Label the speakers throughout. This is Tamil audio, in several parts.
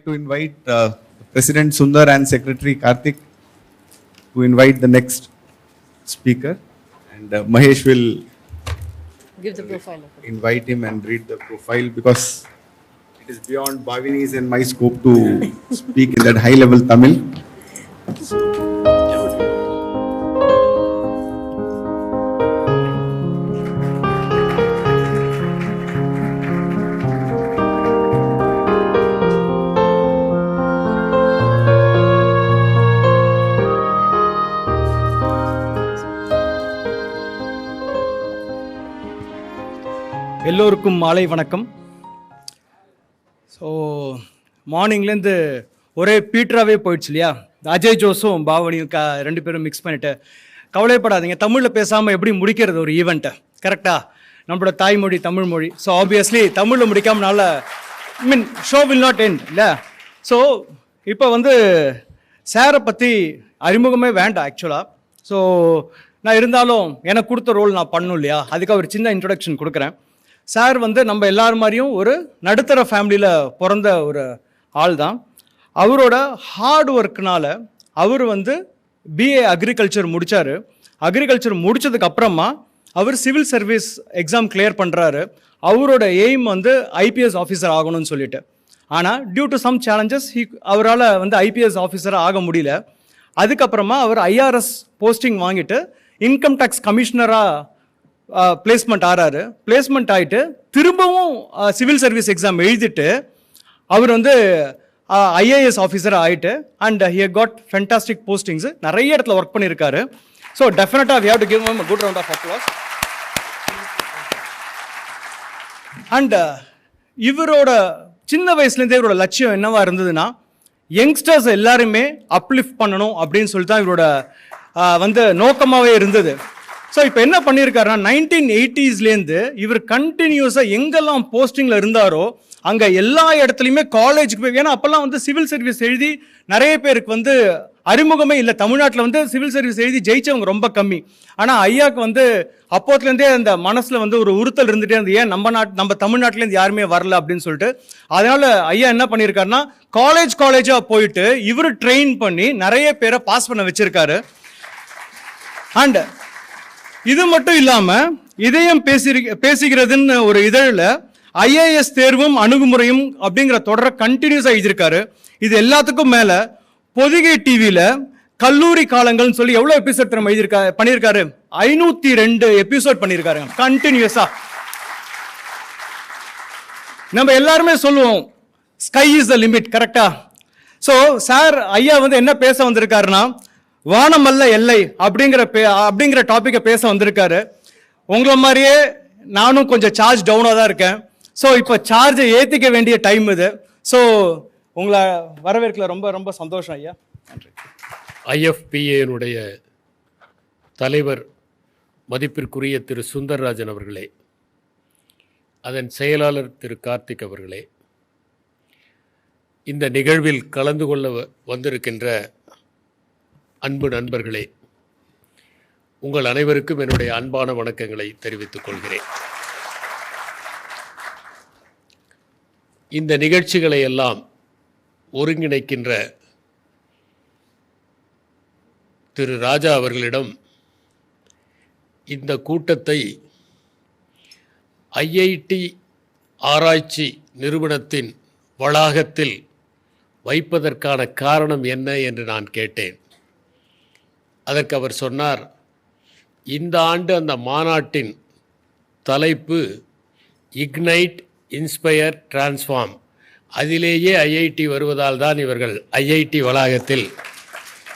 Speaker 1: to invite President Sundar and Secretary Karthik to invite the next speaker. And Mahesh will
Speaker 2: give the profile.
Speaker 1: Invite him and read the profile because it is beyond Bhavini's and my scope to speak in that high level Tamil.
Speaker 3: எல்லோருக்கும் மாலை வணக்கம். ஸோ மார்னிங்லேருந்து ஒரே பீட்டராகவே போயிடுச்சு இல்லையா? அஜய் ஜோஸும் பாவனியும் ரெண்டு பேரும் மிக்ஸ் பண்ணிவிட்டு கவலைப்படாதீங்க, தமிழில் பேசாமல் எப்படி முடிக்கிறது ஒரு ஈவெண்ட்டை, கரெக்டாக நம்மளோட தாய்மொழி தமிழ் மொழி. ஸோ ஆப்வியஸ்லி தமிழில் முடிக்காமனால ஷோ வில் நாட் எண்ட் இல்லை. ஸோ இப்போ சாரை பற்றி அறிமுகமே வேண்டாம் ஆக்சுவலாக. ஸோ நான் இருந்தாலும் எனக்கு கொடுத்த ரோல் நான் பண்ணணும் இல்லையா, அதுக்கு ஒரு சின்ன இன்ட்ரொடக்ஷன் கொடுக்குறேன். சார் நம்ம எல்லாரும் மாதிரியும் ஒரு நடுத்தர ஃபேமிலியில் பிறந்த ஒரு ஆள் தான். அவரோட ஹார்ட் ஒர்க்னால அவர் பிஏ அக்ரிகல்ச்சர் முடித்தார். அக்ரிகல்ச்சர் முடித்ததுக்கு அப்புறமா அவர் சிவில் சர்வீஸ் எக்ஸாம் கிளியர் பண்ணுறாரு. அவரோட எய்ம் ஐபிஎஸ் ஆஃபீஸர் ஆகணும்னு சொல்லிட்டு. ஆனால் டியூ டு சம் சேலஞ்சஸ் அவரால் ஐபிஎஸ் ஆஃபீஸராக ஆக முடியல. அதுக்கப்புறமா அவர் ஐஆர்எஸ் போஸ்டிங் வாங்கிட்டு இன்கம் டேக்ஸ் கமிஷனராக பிளேஸ்மெண்ட் ஆகிறாரு. பிளேஸ்மெண்ட் ஆகிட்டு திரும்பவும் சிவில் சர்வீஸ் எக்ஸாம் எழுதிட்டு அவர் ஐஏஎஸ் ஆஃபீஸராக ஆகிட்டு and he got fantastic postings, நிறைய இடத்துல ஒர்க் பண்ணியிருக்காரு. ஸோ டெஃபினட்டாக we have to give him a good round of applause. அண்ட் இவரோட சின்ன வயசுலேருந்தே இவரோட லட்சியம் என்னவா இருந்ததுன்னா, யங்ஸ்டர்ஸ் எல்லாருமே அப்லிஃப்ட் பண்ணணும் அப்படின்னு சொல்லி தான் இவரோட நோக்கமாகவே இருந்தது. ஸோ இப்போ என்ன பண்ணியிருக்காருன்னா, 1980s இவர் கண்டினியூஸாக எங்கெல்லாம் போஸ்டிங்கில் இருந்தாரோ அங்கே எல்லா இடத்துலையுமே காலேஜுக்கு போய், ஏன்னா அப்போல்லாம் சிவில் சர்வீஸ் எழுதி நிறைய பேருக்கு அறிமுகமே இல்லை. தமிழ்நாட்டில் சிவில் சர்வீஸ் எழுதி ஜெயிச்சவங்க ரொம்ப கம்மி. ஆனால் ஐயாவுக்கு அப்போத்துலேருந்தே அந்த மனசில் ஒரு உறுத்தல் இருந்துகிட்டே இருந்தது, ஏன் நம்ம தமிழ்நாட்டிலேருந்து யாருமே வரல அப்படின்னு சொல்லிட்டு. அதனால் ஐயா என்ன பண்ணியிருக்காருன்னா, காலேஜாக போயிட்டு இவர் ட்ரெயின் பண்ணி நிறைய பேரை பாஸ் பண்ண வச்சுருக்காரு. அண்ட் இது மட்டும் இல்லாமல் இதயம் பேசுகிறதுன்னு ஒரு இதழில் ஐஏஎஸ் தேர்வும் அணுகுமுறையும் அப்படிங்கிற தொடரை கண்டினியூஸாக எழுதியிருக்காரு. இது எல்லாத்துக்கும் மேலே பொதிகை டிவியில் கல்லூரி காலங்கள்னு சொல்லி எவ்வளோ எபிசோட் பண்ணியிருக்காரு? 502 எபிசோட் பண்ணியிருக்காரு கண்டினியூஸாக. நம்ம எல்லாருமே சொல்லுவோம் ஸ்கை இஸ் த லிமிட், கரெக்டா? ஸோ சார் ஐயா என்ன பேச வந்திருக்காருன்னா, வானமல்ல எல்லை அப்படிங்கிற டாப்பிக்கை பேச வந்திருக்காரு. உங்களை மாதிரியே நானும் கொஞ்சம் சார்ஜ் டவுனாக தான் இருக்கேன். ஸோ இப்போ சார்ஜை ஏற்றிக்க வேண்டிய டைம் இது. ஸோ உங்களை வரவேற்கல ரொம்ப ரொம்ப சந்தோஷம் ஐயா. நன்றி.
Speaker 4: ஐஎஃப்பிஏனுடைய தலைவர் மதிப்பிற்குரிய திரு சுந்தர்ராஜன் அவர்களே, அதன் செயலாளர் திரு கார்த்திக் அவர்களே, இந்த நிகழ்வில் கலந்து கொள்ள வந்திருக்கின்ற அன்பு நண்பர்களே, உங்கள் அனைவருக்கும் என்னுடைய அன்பான வணக்கங்களை தெரிவித்துக் கொள்கிறேன். இந்த நிகழ்ச்சிகளை எல்லாம் ஒருங்கிணைக்கின்ற திரு ராஜா அவர்களிடம் இந்த கூட்டத்தை ஐஐடி ஆராய்ச்சி நிறுவனத்தின் வளாகத்தில் வைப்பதற்கான காரணம் என்ன என்று நான் கேட்டேன். அதற்கு அவர் சொன்னார், இந்த ஆண்டு அந்த மாநாட்டின் தலைப்பு இக்னைட், இன்ஸ்பயர், டிரான்ஸ்ஃபார்ம். அதிலேயே ஐஐடி வருவதால் தான் இவர்கள் ஐஐடி வளாகத்தில்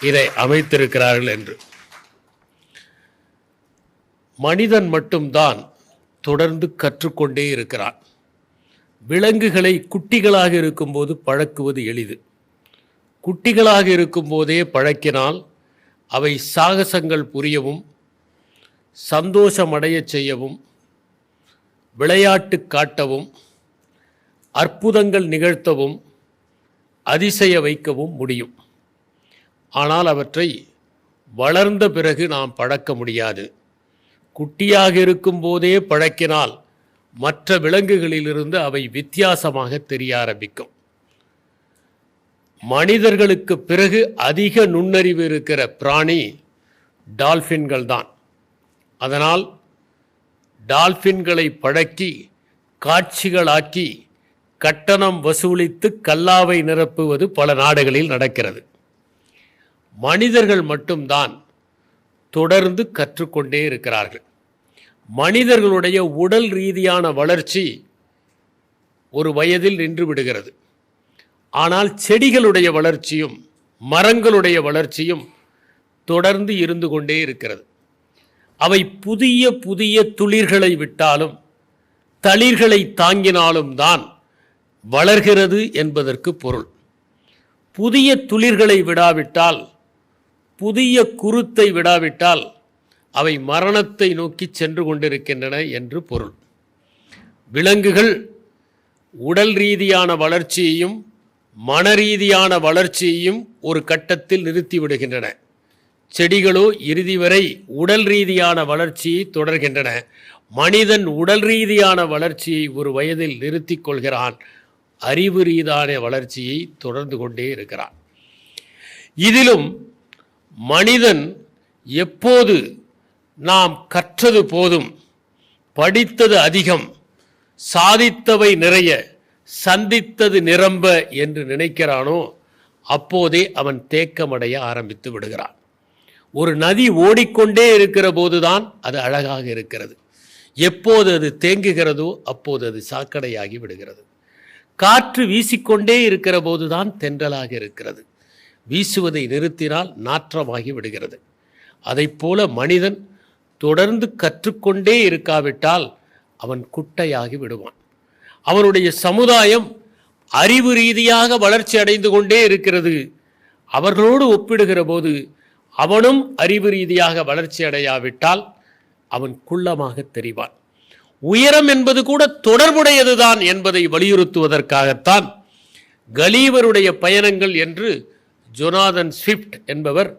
Speaker 4: இதை அமைத்திருக்கிறார்கள் என்று. மனிதன் மட்டும்தான் தொடர்ந்து கற்றுக்கொண்டே இருக்கிறான். விலங்குகளை குட்டிகளாக இருக்கும்போது பழக்குவது எளிது. குட்டிகளாக இருக்கும்போதே பழக்கினால் அவை சாகசங்கள் புரியவும், சந்தோஷமடைய செய்யவும், விளையாட்டு காட்டவும், அற்புதங்கள் நிகழ்த்தவும், அதிசய வைக்கவும் முடியும். ஆனால் அவற்றை வளர்ந்த பிறகு நாம் பழக்க முடியாது. குட்டியாக இருக்கும்போதே பழக்கினால் மற்ற விலங்குகளிலிருந்து அவை வித்தியாசமாக தெரிய ஆரம்பிக்கும். மனிதர்களுக்கு பிறகு அதிக நுண்ணறிவு இருக்கிற பிராணி டால்ஃபின்கள் தான். அதனால் டால்ஃபின்களை பழக்கி காட்சிகளாக்கி கட்டணம் வசூலித்து கல்லாவை நிரப்புவது பல நாடுகளில் நடக்கிறது. மனிதர்கள் மட்டும்தான் தொடர்ந்து கற்றுக்கொண்டே இருக்கிறார்கள். மனிதர்களுடைய உடல் ரீதியான வளர்ச்சி ஒரு வயதில் நின்று விடுகிறது. ஆனால் செடிகளுடைய வளர்ச்சியும் மரங்களுடைய வளர்ச்சியும் தொடர்ந்து இருந்து கொண்டே இருக்கிறது. அவை புதிய புதிய துளிர்களை விட்டாலும் தளிர்களை தாங்கினாலும் தான் வளர்கிறது என்பதற்கு பொருள். புதிய துளிர்களை விடாவிட்டால், புதிய குருத்தை விடாவிட்டால் அவை மரணத்தை நோக்கி சென்று கொண்டிருக்கின்றன என்று பொருள். விலங்குகள் உடல் ரீதியான வளர்ச்சியையும் மனரீதியான வளர்ச்சியையும் ஒரு கட்டத்தில் நிறுத்திவிடுகின்றன. செடிகளோ இறுதி வரை உடல் ரீதியான வளர்ச்சியை தொடர்கின்றன. மனிதன் உடல் ரீதியான வளர்ச்சியை ஒரு வயதில் நிறுத்தி கொள்கிறான். அறிவு ரீதியான வளர்ச்சியை தொடர்ந்து கொண்டே இருக்கிறான். இதிலும் மனிதன் எப்போது நாம் கற்றது போதும், படித்தது அதிகம், சாதித்தவை நிறைய, சந்தித்தது நிரம்ப என்று நினைக்கிறானோ அப்போதே அவன் தேக்கமடைய ஆரம்பித்து விடுகிறான். ஒரு நதி ஓடிக்கொண்டே இருக்கிற போதுதான் அது அழகாக இருக்கிறது. எப்போது அது தேங்குகிறதோ அப்போது அது சாக்கடையாகி விடுகிறது. காற்று வீசிக்கொண்டே இருக்கிற போதுதான் தென்றலாக இருக்கிறது. வீசுவதை நிறுத்தினால் நாற்றமாகி விடுகிறது. அதைப்போல மனிதன் தொடர்ந்து கற்றுக்கொண்டே இருக்காவிட்டால் அவன் குட்டையாகி விடுவான். அவனுடைய சமுதாயம் அறிவு ரீதியாக வளர்ச்சி அடைந்து கொண்டே இருக்கிறது. அவர்களோடு ஒப்பிடுகிற போது அவனும் அறிவு ரீதியாக வளர்ச்சி அடையாவிட்டால் அவன் குள்ளமாக தெரிவான். உயரம் என்பது கூட தொடர்புடையதுதான் என்பதை வலியுறுத்துவதற்காகத்தான் கலீவருடைய பயணங்கள் என்று ஜொனாதன் ஸ்விஃப்ட் என்பவர்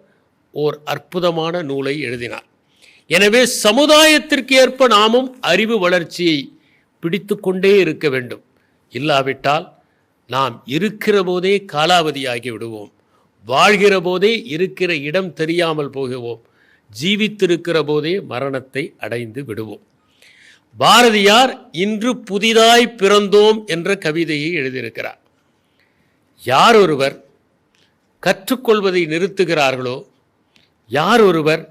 Speaker 4: ஓர் அற்புதமான நூலை எழுதினார். எனவே சமுதாயத்திற்கு ஏற்ப நாமும் அறிவு வளர்ச்சியை பிடித்து கொண்டே இருக்க வேண்டும். இல்லாவிட்டால் நாம் இருக்கிற போதே காலாவதியாகி விடுவோம். வாழ்கிற போதே இருக்கிற இடம் தெரியாமல் போகுவோம். ஜீவித்திருக்கிற போதே மரணத்தை அடைந்து விடுவோம். பாரதியார் இன்று புதிதாய் பிறந்தோம் என்ற கவிதையை எழுதியிருக்கிறார். யார் ஒருவர் கற்றுக்கொள்வதை நிறுத்துகிறார்களோ, யார் ஒருவர்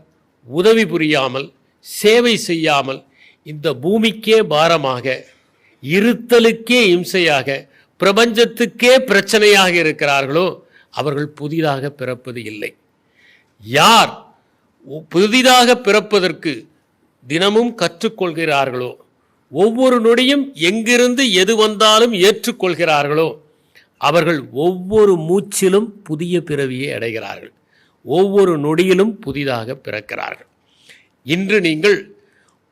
Speaker 4: உதவி புரியாமல் சேவை செய்யாமல் இந்த பூமிக்கே பாரமாக, இருத்தலுக்கே இம்சையாக, பிரபஞ்சத்துக்கே பிரச்சனையாக இருக்கிறார்களோ அவர்கள் புதிதாக பிறப்பது இல்லை. யார் புதிதாக பிறப்பதற்கு தினமும் கற்றுக்கொள்கிறார்களோ, ஒவ்வொரு நொடியும் எங்கிருந்து எது வந்தாலும் ஏற்றுக்கொள்கிறார்களோ அவர்கள் ஒவ்வொரு மூச்சிலும் புதிய பிறவியை அடைகிறார்கள். ஒவ்வொரு நொடியிலும் புதிதாக பிறக்கிறார்கள். இன்று நீங்கள்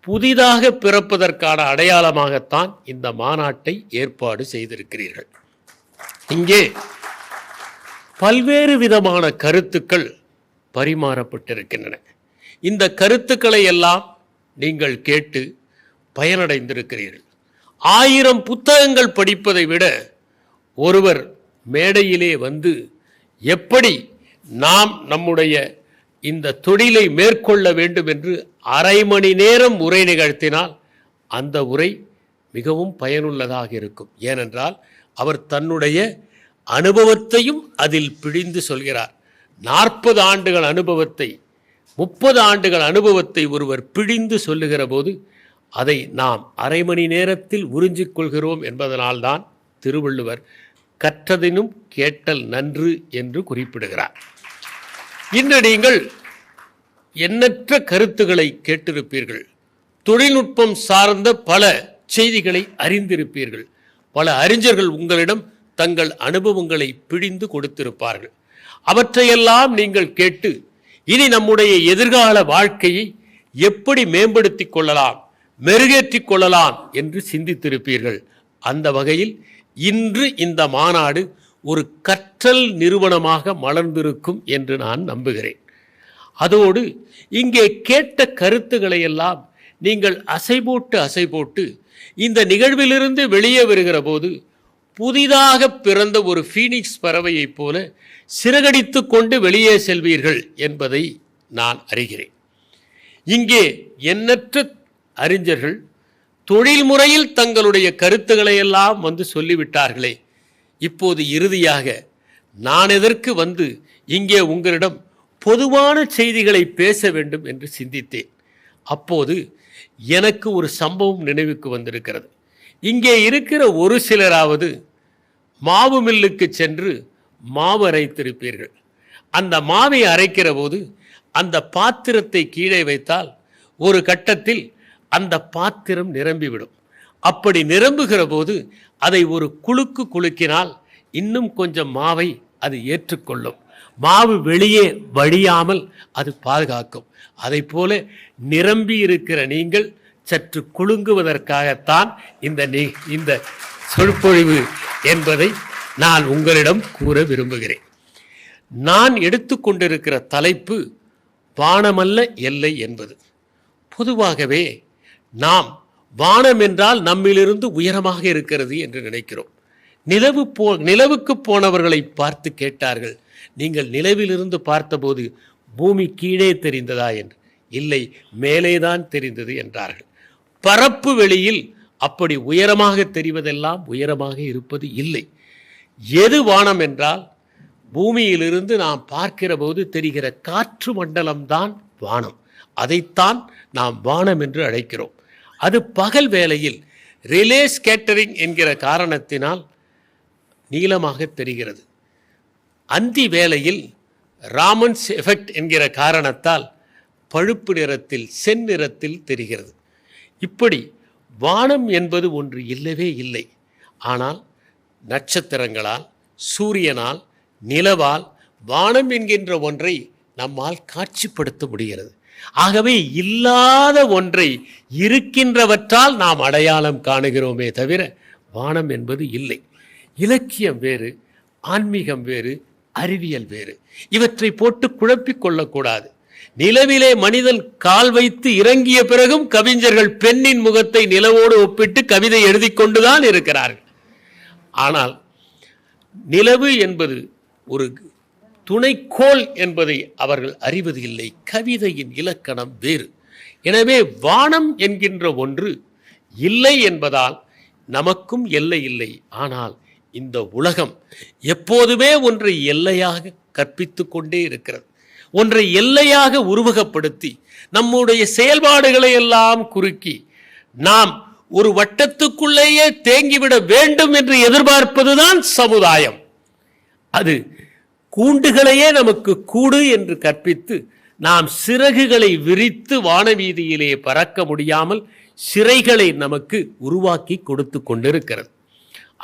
Speaker 4: புதிதாக பிறப்பதற்கான அடையாளமாகத்தான் இந்த மாநாட்டை ஏற்பாடு செய்திருக்கிறீர்கள். இங்கே பல்வேறு விதமான கருத்துக்கள் பரிமாறப்பட்டிருக்கின்றன. இந்த கருத்துக்களை எல்லாம் நீங்கள் கேட்டு பயனடைந்திருக்கிறீர்கள். 1000 புத்தகங்கள் படிப்பதை விட ஒருவர் மேடையிலே வந்து எப்படி நாம் நம்முடைய இந்த தொழிலை மேற்கொள்ள வேண்டும் என்று அரை மணி நேரம் உரை நிகழ்த்தினால் அந்த உரை மிகவும் பயனுள்ளதாக இருக்கும். ஏனென்றால் அவர் தன்னுடைய அனுபவத்தையும் அதில் பிழிந்து சொல்கிறார். 40 ஆண்டுகள் அனுபவத்தை, 30 ஆண்டுகள் அனுபவத்தை ஒருவர் பிழிந்து சொல்லுகிற போது அதை நாம் அரை மணி நேரத்தில் உறிஞ்சிக் கொள்கிறோம் என்பதனால்தான் திருவள்ளுவர் கற்றதினும் கேட்டல் நன்று என்று குறிப்பிடுகிறார். இன்று நீங்கள் எண்ணற்ற கருத்துக்களை கேட்டிருப்பீர்கள். தொழில்நுட்பம் சார்ந்த பல செய்திகளை அறிந்திருப்பீர்கள். பல அறிஞர்கள் உங்களிடம் தங்கள் அனுபவங்களை பிழிந்து கொடுத்திருப்பார்கள். அவற்றையெல்லாம் நீங்கள் கேட்டு இனி நம்முடைய எதிர்கால வாழ்க்கையை எப்படி மேம்படுத்திக் கொள்ளலாம், மெருகேற்றிக் கொள்ளலாம் என்று சிந்தித்திருப்பீர்கள். அந்த வகையில் இன்று இந்த மாநாடு ஒரு கற்றல் நிறுவனமாக மலர்ந்திருக்கும் என்று நான் நம்புகிறேன். அதோடு இங்கே கேட்ட கருத்துக்களை எல்லாம் நீங்கள் அசைபோட்டு இந்த நிகழ்விலிருந்து வெளியே வருகிற போது புதிதாக பிறந்த ஒரு ஃபீனிக்ஸ் பறவையைப் போல சிறகடித்து கொண்டு வெளியே செல்வீர்கள் என்பதை நான் அறிகிறேன். இங்கே எண்ணற்ற அறிஞர்கள் தொழில் முறையில் தங்களுடைய கருத்துக்களை எல்லாம் வந்து சொல்லிவிட்டார்களே, இப்போது இறுதியாக நான் எதற்கு வந்து இங்கே உங்களிடம் பொதுவான செய்திகளை பேச வேண்டும் என்று சிந்தித்தேன். அப்போது எனக்கு ஒரு சம்பவம் நினைவுக்கு வந்திருக்கிறது. இங்கே இருக்கிற ஒரு சிலராவது மாவு மில்லுக்கு சென்று மாவு அரைத்திருப்பீர்கள். அந்த மாவை அரைக்கிற போது அந்த பாத்திரத்தை கீழே வைத்தால் ஒரு கட்டத்தில் அந்த பாத்திரம் நிரம்பிவிடும். அப்படி நிரம்புகிற போது அதை ஒரு குலுக்கு குலுக்கினால் இன்னும் கொஞ்சம் மாவை அது ஏற்றுக்கொள்ளும். மாவு வெளியே வழியாமல் அது பாதுகாக்கும். அதை போல நிரம்பி இருக்கிற நீங்கள் சற்று குலுங்குவதற்காகத்தான் இந்த சொற்பொழிவு என்பதை நான் உங்களிடம் கூற விரும்புகிறேன். நான் எடுத்துக்கொண்டிருக்கிற தலைப்பு வானமல்ல எல்லை என்பது. பொதுவாகவே நாம் வானம் என்றால் நம்மிலிருந்து உயரமாக இருக்கிறது என்று நினைக்கிறோம். நிலவுக்கு போனவர்களை பார்த்து கேட்டார்கள், நீங்கள் நிலவிலிருந்து பார்த்தபோது பூமி கீழே தெரிந்ததா என்று. இல்லை, மேலேதான் தெரிந்தது என்றார்கள். பரப்பு வெளியில் அப்படி உயரமாக தெரிவதெல்லாம் உயரமாக இருப்பது இல்லை. எது வானம் என்றால் பூமியிலிருந்து நாம் பார்க்கிற போது தெரிகிற காற்று மண்டலம்தான் வானம். அதைத்தான் நாம் வானம் என்று அழைக்கிறோம். அது பகல் வேளையில் ரிலே ஸ்கேட்டரிங் என்கிற காரணத்தினால் நீளமாக தெரிகிறது. அந்தி வேளையில் ராமன்ஸ் எஃபெக்ட் என்கிற காரணத்தால் பழுப்பு நிறத்தில் செந்நிறத்தில் தெரிகிறது. இப்படி வானம் என்பது ஒன்று இல்லவே இல்லை. ஆனால் நட்சத்திரங்களால், சூரியனால், நிலவால் வானம் என்கின்ற ஒன்றை நம்மால் காட்சிப்படுத்த முடிகிறது. ஆகவே இல்லாத ஒன்றை இருக்கின்றவற்றால் நாம் அடையாளம் காணுகிறோமே தவிர வானம் என்பது இல்லை. இலக்கியம் வேறு, ஆன்மீகம் வேறு, அறிவியல் வேறு. இவற்றை போட்டு குழப்பிக் கொள்ளக்கூடாது. நிலவிலே மனிதன் கால் வைத்து இறங்கிய பிறகும் கவிஞர்கள் பெண்ணின் முகத்தை நிலவோடு ஒப்பிட்டு கவிதை எழுதி கொண்டுதான் இருக்கிறார்கள். ஆனால் நிலவு என்பது ஒரு துணைக்கோள் என்பதை அவர்கள் அறிவது இல்லை. கவிதையின் இலக்கணம் வேறு. எனவே வானம் என்கின்ற ஒன்று இல்லை என்பதால் நமக்கும் எல்லை இல்லை. ஆனால் இந்த உலகம் எப்போதுமே ஒன்றை எல்லையாக கற்பித்து கொண்டே இருக்கிறது. ஒன்றை எல்லையாக உருவகப்படுத்தி நம்முடைய செயல்பாடுகளை எல்லாம் குறுக்கி நாம் ஒரு வட்டத்துக்குள்ளேயே தேங்கிவிட வேண்டும் என்று எதிர்பார்ப்பதுதான் சமுதாயம். அது கூண்டுகளையே நமக்கு கூடு என்று கற்பித்து நாம் சிறகுகளை விரித்து வானவீதியிலே பறக்க முடியாமல் சிறைகளை நமக்கு உருவாக்கி கொடுத்து கொண்டிருக்கிறது.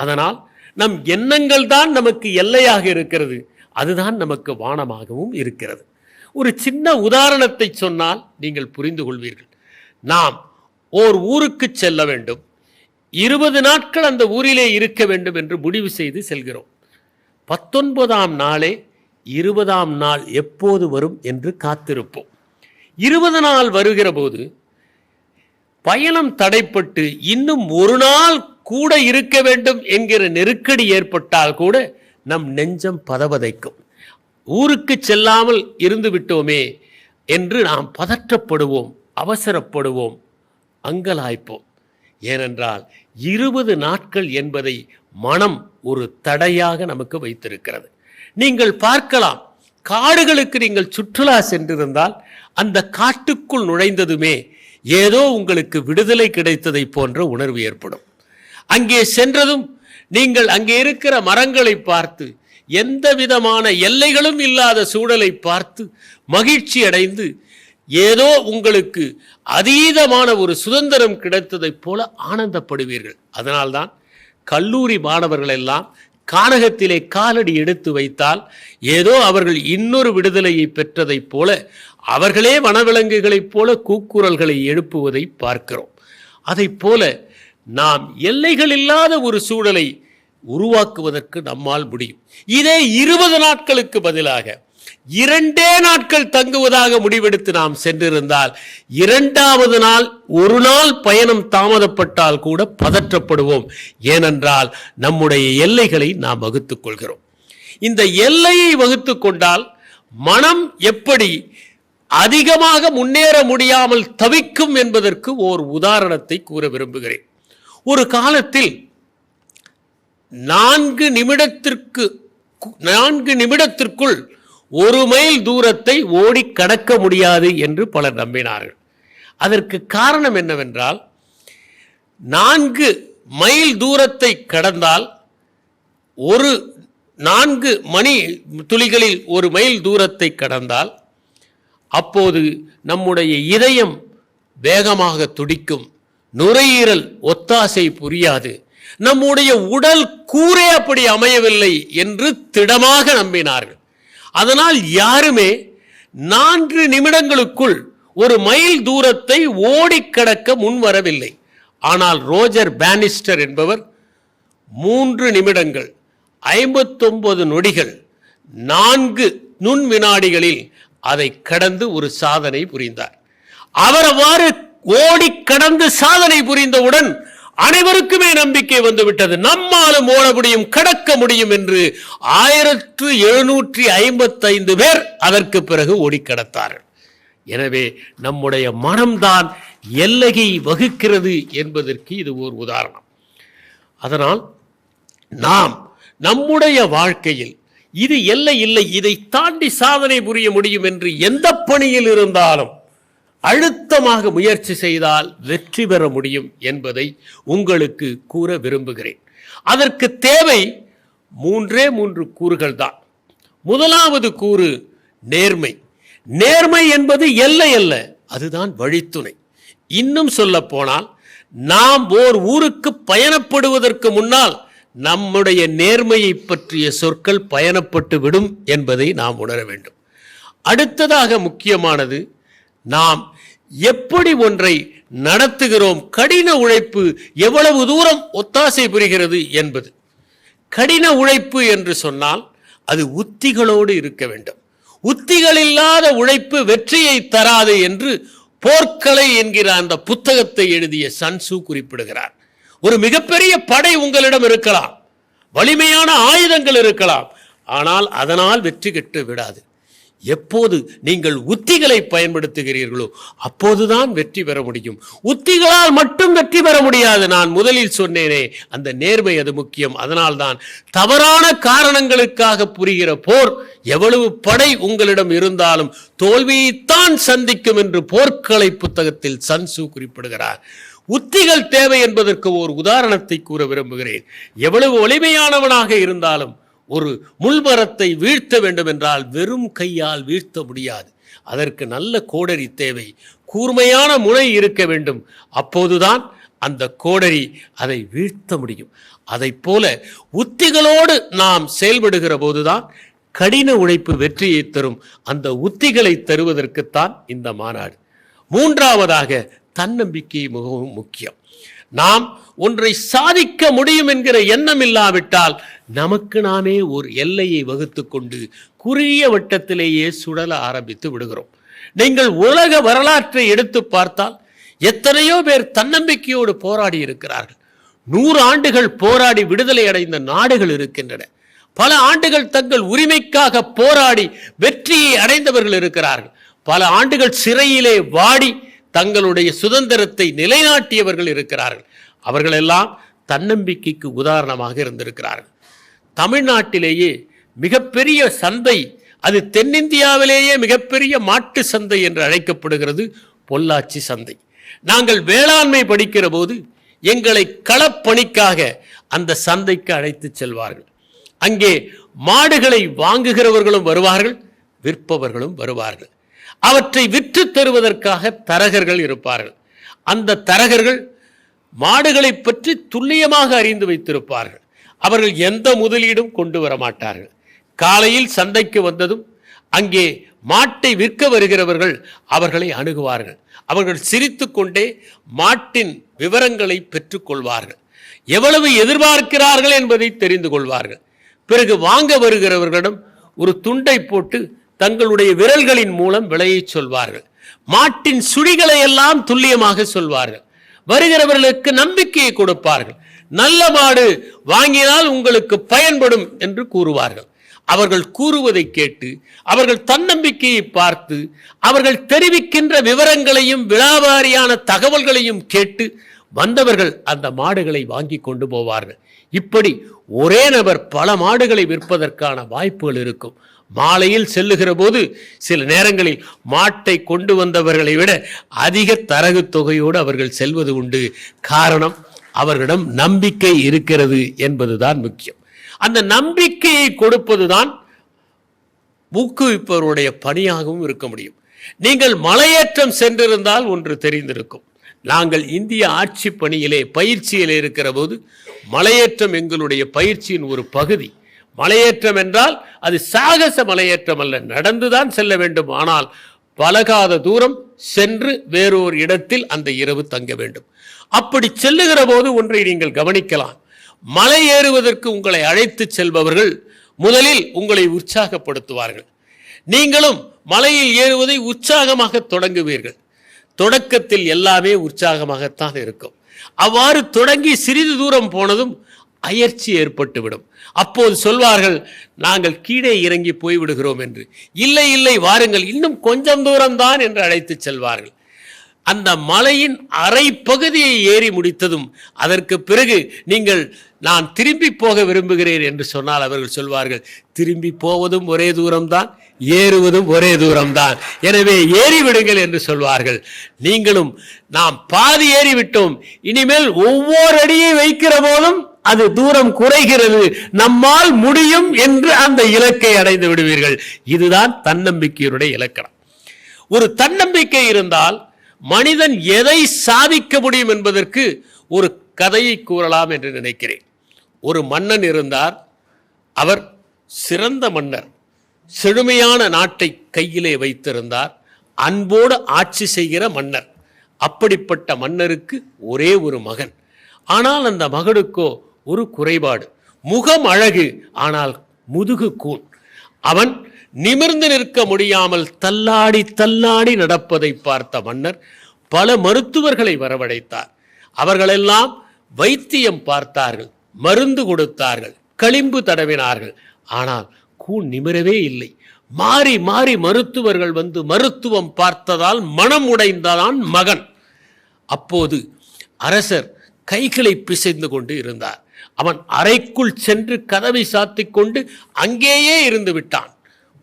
Speaker 4: அதனால் நம் எண்ணங்கள் தான் நமக்கு எல்லையாக இருக்கிறது. அதுதான் நமக்கு வானமாகவும் இருக்கிறது. ஒரு சின்ன உதாரணத்தை சொன்னால் நீங்கள் புரிந்து கொள்வீர்கள். நாம் ஓர் ஊருக்கு செல்ல வேண்டும், 20 நாட்கள் அந்த ஊரிலே இருக்க வேண்டும் என்று முடிவு செய்து செல்கிறோம். 19ஆம் நாளே 20ஆம் நாள் எப்போது வரும் என்று காத்திருப்போம். 20 நாள் வருகிற போது பயணம் தடைப்பட்டு இன்னும் ஒரு நாள் கூட இருக்க வேண்டும் என்கிற நெருக்கடி ஏற்பட்டால் கூட நம் நெஞ்சம் பதவதைக்கும். ஊருக்கு செல்லாமல் இருந்து விட்டோமே என்று நாம் பதற்றப்படுவோம், அவசரப்படுவோம், அங்கலாய்ப்போம். ஏனென்றால் 20 நாட்கள் என்பதை மனம் ஒரு தடையாக நமக்கு வைத்திருக்கிறது. நீங்கள் பார்க்கலாம், காடுகளுக்கு நீங்கள் சுற்றுலா சென்றிருந்தால் அந்த காட்டுக்குள் நுழைந்ததுமே ஏதோ உங்களுக்கு விடுதலை கிடைத்ததை போன்ற உணர்வு ஏற்படும். அங்கே சென்றதும் நீங்கள் அங்கே இருக்கிற மரங்களை பார்த்து, எந்த விதமான எல்லைகளும் இல்லாத சூழலை பார்த்து மகிழ்ச்சி அடைந்து ஏதோ உங்களுக்கு அதீதமான ஒரு சுதந்திரம் கிடைத்ததைப் போல ஆனந்தப்படுவீர்கள். அதனால்தான் கல்லூரி மாணவர்கள் எல்லாம் கானகத்திலே காலடி எடுத்து வைத்தால் ஏதோ அவர்கள் இன்னொரு விடுதலையை பெற்றதைப் போல அவர்களே வனவிலங்குகளைப் போல கூக்குரல்களை எழுப்புவதை பார்க்கிறோம். அதைப் போல நாம் எல்லைகள் இல்லாத ஒரு சூழலை உருவாக்குவதற்கு நம்மால் முடியும். இதே 20 நாட்களுக்கு பதிலாக 2 நாட்கள் தங்குவதாக முடிவெடுத்து நாம் சென்றிருந்தால் 2வது நாள் ஒரு நாள் பயணம் தாமதப்பட்டால் கூட பதற்றப்படுவோம். ஏனென்றால் நம்முடைய எல்லைகளை நாம் வகுத்துக் கொள்கிறோம். இந்த எல்லையை வகுத்துக் கொண்டால் மனம் எப்படி அதிகமாக முன்னேற முடியாமல் தவிக்கும் என்பதற்கு ஓர் உதாரணத்தை கூற விரும்புகிறேன். ஒரு காலத்தில் 4 நிமிடத்திற்குள் 1 மைல் தூரத்தை ஓடி கடக்க முடியாது என்று பலர் நம்பினார்கள். அதற்கு காரணம் என்னவென்றால் 4 மைல் தூரத்தை கடந்தால் 4 மணி துளிகளில் 1 மைல் தூரத்தை கடந்தால் அப்போது நம்முடைய இதயம் வேகமாக துடிக்கும், நுரையீரல் ஒத்தாசை புரியாது, நம்முடைய உடல் கூரே அப்படி அமையவில்லை என்று திடமாக நம்பினார்கள். அதனால் யாருமே 4 நிமிடங்களுக்குள் 1 மைல் தூரத்தை ஓடி கடக்க முன்வரவில்லை. ஆனால் ரோஜர் பானிஸ்டர் என்பவர் 3 நிமிடங்கள் 59 நொடிகள் 4 நுண் வினாடிகளில் அதை கடந்து ஒரு சாதனை புரிந்தார். அவர் அவ்வாறு ஓடி கடந்து சாதனை புரிந்தவுடன் அனைவருக்குமே நம்பிக்கை வந்துவிட்டது, நம்மாலும் ஓட முடியும், கடக்க முடியும் என்று. 1755 பேர் அதற்கு பிறகு ஓடி கடத்தார்கள். எனவே நம்முடைய மனம்தான் எல்லையை வகுக்கிறது என்பதற்கு இது ஒரு உதாரணம். அதனால் நாம் நம்முடைய வாழ்க்கையில் இது எல்லை இல்லை, இதை தாண்டி சாதனை புரிய முடியும் என்று எந்த பணியில் இருந்தாலும் அழுத்தமாக முயற்சி செய்தால் வெற்றி பெற முடியும் என்பதை உங்களுக்கு கூற விரும்புகிறேன். அதற்கு தேவை 3 கூறுகள் தான். முதலாவது கூறு நேர்மை. நேர்மை என்பது எல்லை அல்ல, அதுதான் வழித்துணை. இன்னும் சொல்ல போனால் நாம் ஓர் ஊருக்கு பயணப்படுவதற்கு முன்னால் நம்முடைய நேர்மையை பற்றிய சொற்கள் பயணப்பட்டு விடும் என்பதை நாம் உணர வேண்டும். அடுத்ததாக முக்கியமானது, நாம் எப்படி ஒன்றை நடத்துகிறோம், கடின உழைப்பு எவ்வளவு தூரம் ஒத்தாசை புரிகிறது என்பது. கடின உழைப்பு என்று சொன்னால் அது உத்திகளோடு இருக்க வேண்டும். உத்திகள் இல்லாத உழைப்பு வெற்றியை தராது என்று போர்க்கலை என்கிற அந்த புத்தகத்தை எழுதிய சன்சு குறிப்பிடுகிறார். ஒரு மிகப்பெரிய படை உங்களிடம் இருக்கலாம், வலிமையான ஆயுதங்கள் இருக்கலாம், ஆனால் அதனால் வெற்றி கெட்டு விடாது. எப்போது நீங்கள் உத்திகளை பயன்படுத்துகிறீர்களோ அப்போதுதான் வெற்றி பெற முடியும். உத்திகளால் மட்டும் வெற்றி பெற முடியாது. நான் முதலில் சொன்னேனே, அந்த நேர்மை அது முக்கியம். அதனால்தான் தவறான காரணங்களுக்காக புரிகிற போர் எவ்வளவு படை உங்களிடம் இருந்தாலும் தோல்வியைத்தான் சந்திக்கும் என்று போர்க்கலை புத்தகத்தில் சன்சு குறிப்பிடுகிறார். உத்திகள் தேவை என்பதற்கு ஒரு உதாரணத்தை கூற விரும்புகிறேன். எவ்வளவு வலிமையானவனாக இருந்தாலும் ஒரு முள்மரத்தை வீழ்த்த வேண்டும் என்றால் வெறும் கையால் வீழ்த்த முடியாது. அதற்கு நல்ல கோடரி தேவை, கூர்மையான முனை இருக்க வேண்டும். அப்போதுதான் அந்த கோடரி அதை வீழ்த்த முடியும். அதைப் போல உத்திகளோடு நாம் செயல்படுகிற போதுதான் கடின உழைப்பு வெற்றியை தரும். அந்த உத்திகளை தருவதற்குத்தான் இந்த மாநாடு. 3வதாக தன்னம்பிக்கை மிகவும் முக்கியம். நாம் ஒன்றை சாதிக்க முடியும் என்கிற எண்ணம் இல்லாவிட்டால் நமக்கு நாமே ஒரு எல்லையை வகுத்து கொண்டு குறுகிய வட்டத்திலேயே சுழல ஆரம்பித்து விடுகிறோம். நீங்கள் உலக வரலாற்றை எடுத்து பார்த்தால் எத்தனையோ பேர் தன்னம்பிக்கையோடு போராடி இருக்கிறார்கள். 100 ஆண்டுகள் போராடி விடுதலை அடைந்த நாடுகள் இருக்கின்றன. பல ஆண்டுகள் தங்கள் உரிமைக்காக போராடி வெற்றியை அடைந்தவர்கள் இருக்கிறார்கள். பல ஆண்டுகள் சிறையிலே வாடி தங்களுடைய சுதந்திரத்தை நிலைநாட்டியவர்கள் இருக்கிறார்கள். அவர்களெல்லாம் தன்னம்பிக்கைக்கு உதாரணமாக இருந்திருக்கிறார்கள். தமிழ்நாட்டிலேயே மிகப்பெரிய சந்தை, அது தென்னிந்தியாவிலேயே மிகப்பெரிய மாட்டு சந்தை என்று அழைக்கப்படுகிறது பொள்ளாச்சி சந்தை. நாங்கள் வேளாண்மை படிக்கிற போது எங்களை களப்பணிக்காக அந்த சந்தைக்கு அழைத்து செல்வார்கள். அங்கே மாடுகளை வாங்குகிறவர்களும் வருவார்கள், விற்பவர்களும் வருவார்கள். அவற்றை விற்று தருவதற்காக தரகர்கள் இருப்பார்கள். அந்த தரகர்கள் மாடுகளை பற்றி துல்லியமாக அறிந்து வைத்திருப்பார்கள். அவர்கள் எந்த முதலீடும் கொண்டு வர மாட்டார்கள். காலையில் சந்தைக்கு வந்ததும் அங்கே மாட்டை விற்க வருகிறவர்கள் அவர்களை அணுகுவார்கள். அவர்கள் சிரித்து கொண்டே மாட்டின் விவரங்களை பெற்றுக்கொள்வார்கள். எவ்வளவு எதிர்பார்க்கிறார்கள் என்பதை தெரிந்து கொள்வார்கள். பிறகு வாங்க வருகிறவர்களிடம் ஒரு துண்டை போட்டு தங்களுடைய விரல்களின் மூலம் விலையை சொல்வார்கள். மாட்டின் சுழிகளை எல்லாம் துல்லியமாக சொல்வார்கள். வருகிறவர்களுக்கு நம்பிக்கையை கொடுப்பார்கள். நல்ல மாடு வாங்கினால் உங்களுக்கு பயன்படும் என்று கூறுவார்கள். அவர்கள் கூறுவதை கேட்டு அவர்கள் தன்னம்பிக்கையை பார்த்து அவர்கள் தெரிவிக்கின்ற விவரங்களையும் விலாவாரியான தகவல்களையும் கேட்டு வந்தவர்கள் அந்த மாடுகளை வாங்கி கொண்டு போவார்கள். இப்படி ஒரே நபர் பல மாடுகளை விற்பதற்கான வாய்ப்புகள் இருக்கும். மாலையில் செல்லுகிற போது சில நேரங்களில் மாட்டை கொண்டு வந்தவர்களை விட அதிக தரகு தொகையோடு அவர்கள் செல்வது உண்டு. காரணம், அவர்களிடம் நம்பிக்கை இருக்கிறது என்பதுதான் முக்கியம். அந்த நம்பிக்கையை கொடுப்பதுதான் ஊக்குவிப்பவருடைய பணியாகவும் இருக்க முடியும். நீங்கள் மலையேற்றம் சென்றிருந்தால் ஒன்று தெரிந்திருக்கும். நாங்கள் இந்திய ஆட்சி பணியிலே பயிற்சியிலே இருக்கிற போது மலையேற்றம் எங்களுடைய பயிற்சியின் ஒரு பகுதி. மலையேற்றம் என்றால் அது சாகச மலையேற்றம் அல்ல, நடந்துதான் செல்ல வேண்டும். ஆனால் பலகாத தூரம் சென்று வேறொரு இடத்தில் அந்த இரவு தங்க வேண்டும். அப்படி செல்லுகிற போது ஒன்றை நீங்கள் கவனிக்கலாம். மலை ஏறுவதற்கு உங்களை அழைத்து செல்பவர்கள் முதலில் உங்களை உற்சாகப்படுத்துவார்கள். நீங்களும் மலையில் ஏறுவதை உற்சாகமாக தொடங்குவீர்கள். தொடக்கத்தில் எல்லாமே உற்சாகமாகத்தான் இருக்கும். அவ்வாறு தொடங்கி சிறிது தூரம் போனதும் அயற்சி ஏற்பட்டுவிடும். அப்போது சொல்வார்கள், நாங்கள் கீழே இறங்கி போய்விடுகிறோம் என்று. இல்லை இல்லை, வாருங்கள், இன்னும் கொஞ்சம் தூரம்தான் என்று அழைத்து செல்வார்கள். அந்த மலையின் அரை பகுதியை ஏறி முடித்ததும் அதற்கு பிறகு நீங்கள் நான் திரும்பி போக விரும்புகிறேன் என்று சொன்னால் அவர்கள் சொல்வார்கள், திரும்பி போவதும் ஒரே தூரம்தான், ஏறுவதும் ஒரே தூரம்தான், எனவே ஏறிவிடுங்கள் என்று சொல்வார்கள். நீங்களும் நாம் பாதி ஏறிவிட்டோம், இனிமேல் ஒவ்வொரு அடியை வைக்கிற போதும் அது தூரம் குறைகிறது, நம்மால் முடியும் என்று அந்த இலக்கை அடைந்து விடுவீர்கள். இதுதான் தன்னம்பிக்கையுடைய இலக்கணம். ஒரு தன்னம்பிக்கை இருந்தால் மனிதன் எதை சாதிக்க முடியும் என்பதற்கு ஒரு கதையை கூறலாம் என்று நினைக்கிறேன். ஒரு மன்னன் இருந்தார். அவர் சிறந்த மன்னர். செழுமையான நாட்டை கையிலே வைத்திருந்தார். அன்போடு ஆட்சி செய்கிற மன்னர். அப்படிப்பட்ட மன்னருக்கு ஒரே ஒரு மகன். ஆனால் அந்த மகனுக்கோ ஒரு குறைபாடு. முகம் அழகு, ஆனால் முதுகு கூன். அவன் நிமிர்ந்து நிற்க முடியாமல் தள்ளாடி தள்ளாடி நடப்பதை பார்த்த மன்னர் பல மருத்துவர்களை வரவழைத்தார். அவர்களெல்லாம் வைத்தியம் பார்த்தார்கள், மருந்து கொடுத்தார்கள், களிம்பு தடவினார்கள். ஆனால் கூன் நிமிரவே இல்லை. மாறி மாறி மருத்துவர்கள் வந்து மருத்துவம் பார்த்ததால் மனம் உடைந்தான் மகன். அப்போது அரசர் கைகளை பிசைந்து கொண்டு இருந்தார். அவன் அறைக்குள் சென்று கதவை சாத்திக் கொண்டு அங்கேயே இருந்து விட்டான்.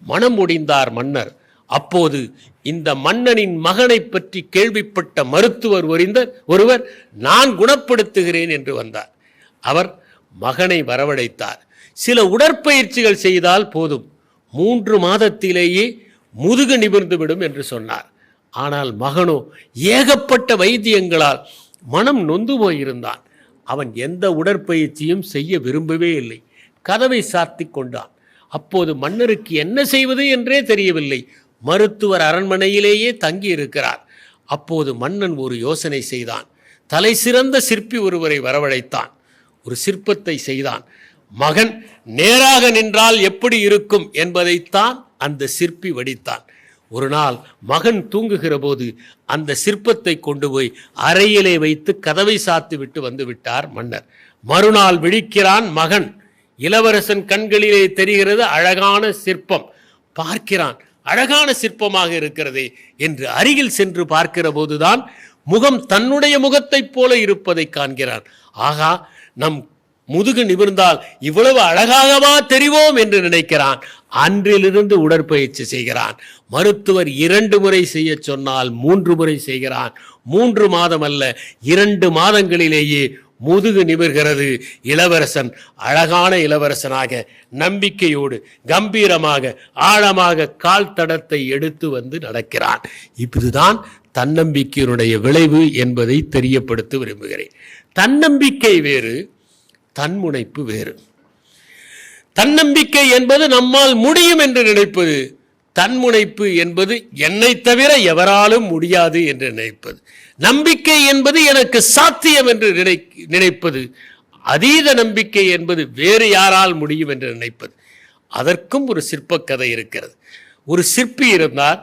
Speaker 4: மனம் முடிந்தார் மன்னர். அப்போது இந்த மன்னனின் மகனை பற்றி கேள்விப்பட்ட மருத்துவர் ஒருவர் நான் குணப்படுத்துகிறேன் என்று வந்தார். அவர் மகனை வரவழைத்தார். சில உடற்பயிற்சிகள் செய்தால் போதும், 3 மாதத்திலேயே முதுகு நிமிர்ந்துவிடும் என்று சொன்னார். ஆனால் மகனோ ஏகப்பட்ட வைத்தியங்களால் மனம் நொந்து போயிருந்தான். அவன் எந்த உடற்பயிற்சியும் செய்ய விரும்பவே இல்லை. கதவை சாத்தி கொண்டான். அப்போது மன்னருக்கு என்ன செய்வது என்றே தெரியவில்லை. மருத்துவர் அரண்மனையிலேயே தங்கி இருக்கிறார். அப்போது மன்னன் ஒரு யோசனை செய்தான். தலை சிறந்த சிற்பி ஒருவரை வரவழைத்தான். ஒரு சிற்பத்தை செய்தான். மகன் நேராக நின்றால் எப்படி இருக்கும் என்பதைத்தான் அந்த சிற்பி வடித்தான். ஒரு நாள் மகன் தூங்குகிற போது அந்த சிற்பத்தை கொண்டு போய் அறையிலே வைத்து கதவை சாத்தி விட்டு வந்து விட்டார் மன்னர். மறுநாள் விழிக்கிறான் மகன். இளவரசன் கண்களிலே தெரிகிறது அழகான சிற்பம். பார்க்கிறான், அழகான சிற்பமாக இருக்கிறதே என்று அருகில் சென்று பார்க்கிற போதுதான் முகம் தன்னுடைய முகத்தைப் போல இருப்பதை காண்கிறான். ஆகா, நம் முதுகு நிமிர்ந்தால் இவ்வளவு அழகாகவா தெரிவோம் என்று நினைக்கிறான். அன்றிலிருந்து உடற்பயிற்சி செய்கிறான். மருத்துவர் 2 முறை செய்ய சொன்னால் 3 முறை செய்கிறான். 3 மாதம் அல்ல, 2 மாதங்களிலேயே முதுகு நிமிர்கிறது. இளவரசன் அழகான இளவரசனாக நம்பிக்கையோடு கம்பீரமாக ஆழமாக கால் தடத்தை எடுத்து வந்து நடக்கிறான். இதுதான் தன்னம்பிக்கையினுடைய விளைவு என்பதை தெரியப்படுத்த விரும்புகிறேன். தன்னம்பிக்கை வேறு, தன்முனைப்பு வேறு. தன்னம்பிக்கை என்பது நம்மால் முடியும் என்று நினைப்பது. தன்முனைப்பு என்பது என்னை தவிர எவராலும் முடியாது என்று நினைப்பது. நம்பிக்கை என்பது எனக்கு சாத்தியம் என்று நினைப்பது. அதீத நம்பிக்கை என்பது வேறு யாரால் முடியும் என்று நினைப்பது. அதற்கும் ஒரு சிற்பக்கதை இருக்கிறது. ஒரு சிற்பி இருந்தார்.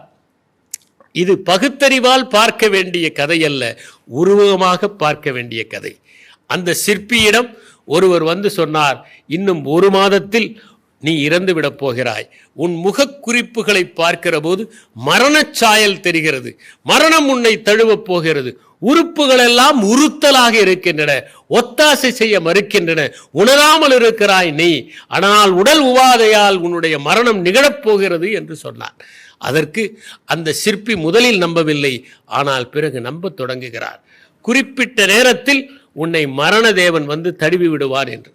Speaker 4: இது பகுத்தறிவால் பார்க்க வேண்டிய கதை அல்ல, உருவகமாக பார்க்க வேண்டிய கதை. அந்த சிற்பியிடம் ஒருவர் வந்து சொன்னார், இன்னும் 1 மாதத்தில் நீ இறந்து விடப் போகிறாய். உன் முகக்குறிப்புகளை பார்க்கிற போது மரணச்சாயல் தெரிகிறது. மரணம் உன்னை தழுவப் போகிறது. உறுப்புகள் எல்லாம் உறுத்தலாக இருக்கின்றன, ஒத்தாசை செய்ய மறுக்கின்றன. உணராமல் இருக்கிறாய் நீ, ஆனால் உடல் உபாதையால் உன்னுடைய மரணம் நிகழப்போகிறது என்று சொன்னார். அதற்கு அந்த சிற்பி முதலில் நம்பவில்லை, ஆனால் பிறகு நம்ப தொடங்குகிறார். குறிப்பிட்ட நேரத்தில் உன்னை மரணதேவன் வந்து தழுவி விடுவார் என்று.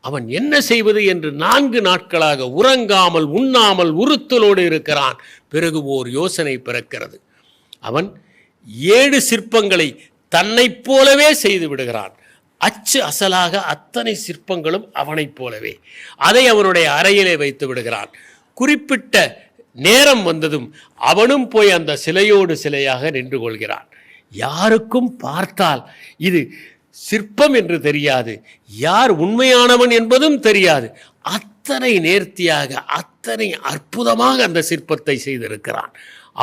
Speaker 4: அவன் என்ன செய்வது என்று 4 நாட்களாக உறங்காமல் உண்ணாமல் உறுத்தலோடு இருக்கிறான். பிறகு ஓர் யோசனை பிறக்கிறது. அவன் 7 சிற்பங்களை தன்னைப் போலவே செய்து விடுகிறான். அச்சு அசலாக அத்தனை சிற்பங்களும் அவனைப் போலவே. அதை அவனுடைய அறையிலே வைத்து விடுகிறான். குறிப்பிட்ட நேரம் வந்ததும் அவனும் போய் அந்த சிலையோடு சிலையாக நின்று கொள்கிறான். யாருக்கும் பார்த்தால் இது சிற்பம் என்று தெரியாது, யார் உண்மையானவன் என்பதும் தெரியாது. அத்தனை நேர்த்தியாக, அத்தனை அற்புதமாக அந்த சிற்பத்தை செய்திருக்கிறான்.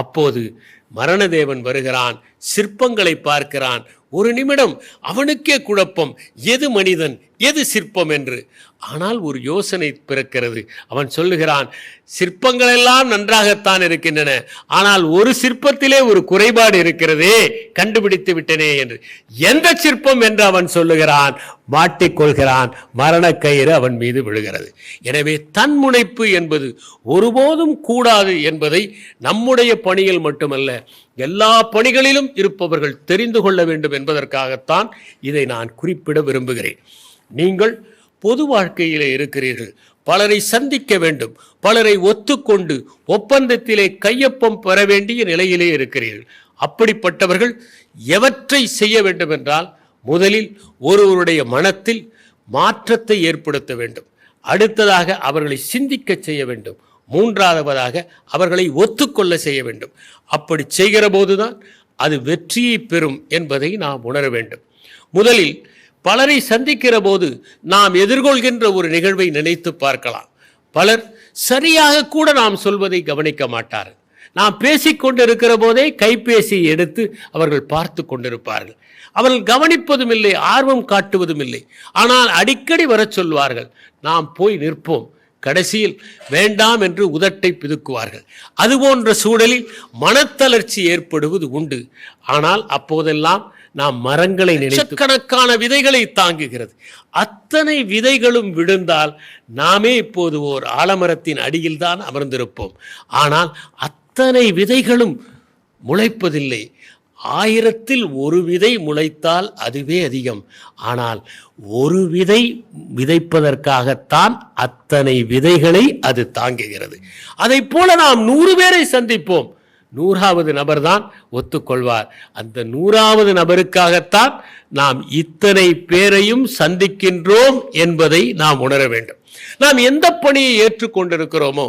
Speaker 4: அப்போது மரணதேவன் வருகிறான், சிற்பங்களை பார்க்கிறான். ஒரு நிமிடம் அவனுக்கே குழப்பம், எது மனிதன் எது சிற்பம் என்று. ஆனால் ஒரு யோசனை பிறக்கிறது. அவன் சொல்லுகிறான், சிற்பங்கள் எல்லாம் நன்றாகத்தான் இருக்கின்றன, ஆனால் ஒரு சிற்பத்திலே ஒரு குறைபாடு இருக்கிறதே, கண்டுபிடித்து விட்டனே என்று. எந்த சிற்பம் என்று அவன் சொல்லுகிறான். மாட்டிக்கொள்கிறான். மரணக்கயிறு அவன் மீது விழுகிறது. எனவே தன்முனைப்பு என்பது ஒருபோதும் கூடாது என்பதை நம்முடைய பணியில் மட்டுமல்ல, எல்லா பணிகளிலும் இருப்பவர்கள் தெரிந்து கொள்ள வேண்டும் என்பதற்காகத்தான் இதை நான் குறிப்பிட விரும்புகிறேன். நீங்கள் பொது வாழ்க்கையிலே இருக்கிறீர்கள், பலரை சந்திக்க வேண்டும், பலரை ஒத்துக்கொண்டு ஒப்பந்தத்திலே கையொப்பம் பெற வேண்டிய நிலையிலே இருக்கிறீர்கள். அப்படிப்பட்டவர்கள் எவற்றை செய்ய வேண்டும் என்றால், முதலில் ஒருவருடைய மனத்தில் மாற்றத்தை ஏற்படுத்த வேண்டும். அடுத்ததாக அவர்களை சிந்திக்க செய்ய வேண்டும். மூன்றாவதாக அவர்களை ஒத்துக்கொள்ள செய்ய வேண்டும். அப்படி செய்கிற போதுதான் அது வெற்றியை பெறும் என்பதை நாம் உணர வேண்டும். முதலில் பலரை சந்திக்கிற போது நாம் எதிர்கொள்கின்ற ஒரு நிகழ்வை நினைத்து பார்க்கலாம். பலர் சரியாக கூட நாம் சொல்வதை கவனிக்க மாட்டார்கள். நாம் பேசிக்கொண்டு இருக்கிற போதே கைபேசியை எடுத்து அவர்கள் பார்த்து கொண்டிருப்பார்கள். அவர்கள் கவனிப்பதும் இல்லை, ஆர்வம் காட்டுவதும் இல்லை. ஆனால் அடிக்கடி வர சொல்வார்கள். நாம் போய் நிற்போம். கடைசியில் வேண்டாம் என்று உதட்டை பிதுக்குவார்கள். அதுபோன்ற சூழலில் மனத்தளர்ச்சி ஏற்படுவது உண்டு. ஆனால் அப்போதெல்லாம் நாம் மரங்களை லட்சக்கணக்கான விதைகளை தாங்குகிறது. அத்தனை விதைகளும் விழுந்தால் நாமே இப்போது ஓர் ஆலமரத்தின் அடியில் தான் அமர்ந்திருப்போம். ஆனால் அத்தனை விதைகளும் முளைப்பதில்லை. 1000ல் 1 விதை முளைத்தால் அதுவே அதிகம். ஆனால் ஒரு விதை விதைப்பதற்காகத்தான் அத்தனை விதைகளை அது தாங்குகிறது. அதை போல நாம் 100 பேரை சந்திப்போம். 100வது நபர் தான் ஒத்துக்கொள்வார். அந்த 100வது நபருக்காகத்தான் நாம் இத்தனை பேரையும் சந்திக்கின்றோம் என்பதை நாம் உணர வேண்டும். நாம் எந்த பணியை ஏற்றுக்கொண்டிருக்கிறோமோ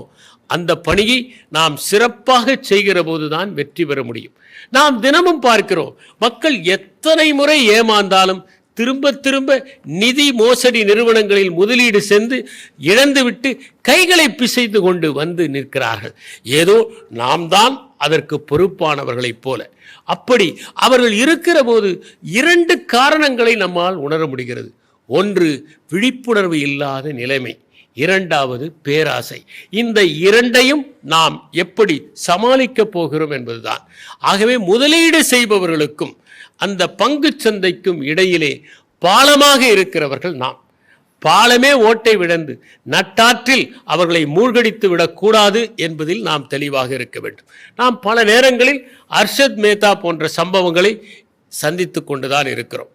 Speaker 4: அந்த பணியை நாம் சிறப்பாக செய்கிற போதுதான் வெற்றி பெற முடியும். நாம் தினமும் பார்க்கிறோம், மக்கள் எத்தனை முறை ஏமாந்தாலும் திரும்ப திரும்ப நிதி மோசடி நிறுவனங்களில் முதலீடு செய்து இழந்துவிட்டு கைகளை பிசைந்து கொண்டு வந்து நிற்கிறார்கள். ஏதோ நாம் தான் அதற்கு பொறுப்பானவர்களைப் போல. அப்படி அவர்கள் இருக்கிற போது 2 காரணங்களை நம்மால் உணர முடிகிறது. ஒன்று, விழிப்புணர்வு இல்லாத நிலைமை. 2வது, பேராசை. இந்த 2ஐயும் நாம் எப்படி சமாளிக்கப் போகிறோம் என்பதுதான். ஆகவே முதலீடு செய்பவர்களுக்கும் அந்த பங்கு சந்தைக்கும் இடையிலே பாலமாக இருக்கிறவர்கள் நாம். பாலமே ஓட்டை விழுந்து நட்டாற்றில் அவர்களை மூழ்கடித்து விடக்கூடாது என்பதில் நாம் தெளிவாக இருக்க வேண்டும். நாம் பல நேரங்களில் அர்ஷத் மேத்தா போன்ற சம்பவங்களை சந்தித்து கொண்டுதான் இருக்கிறோம்.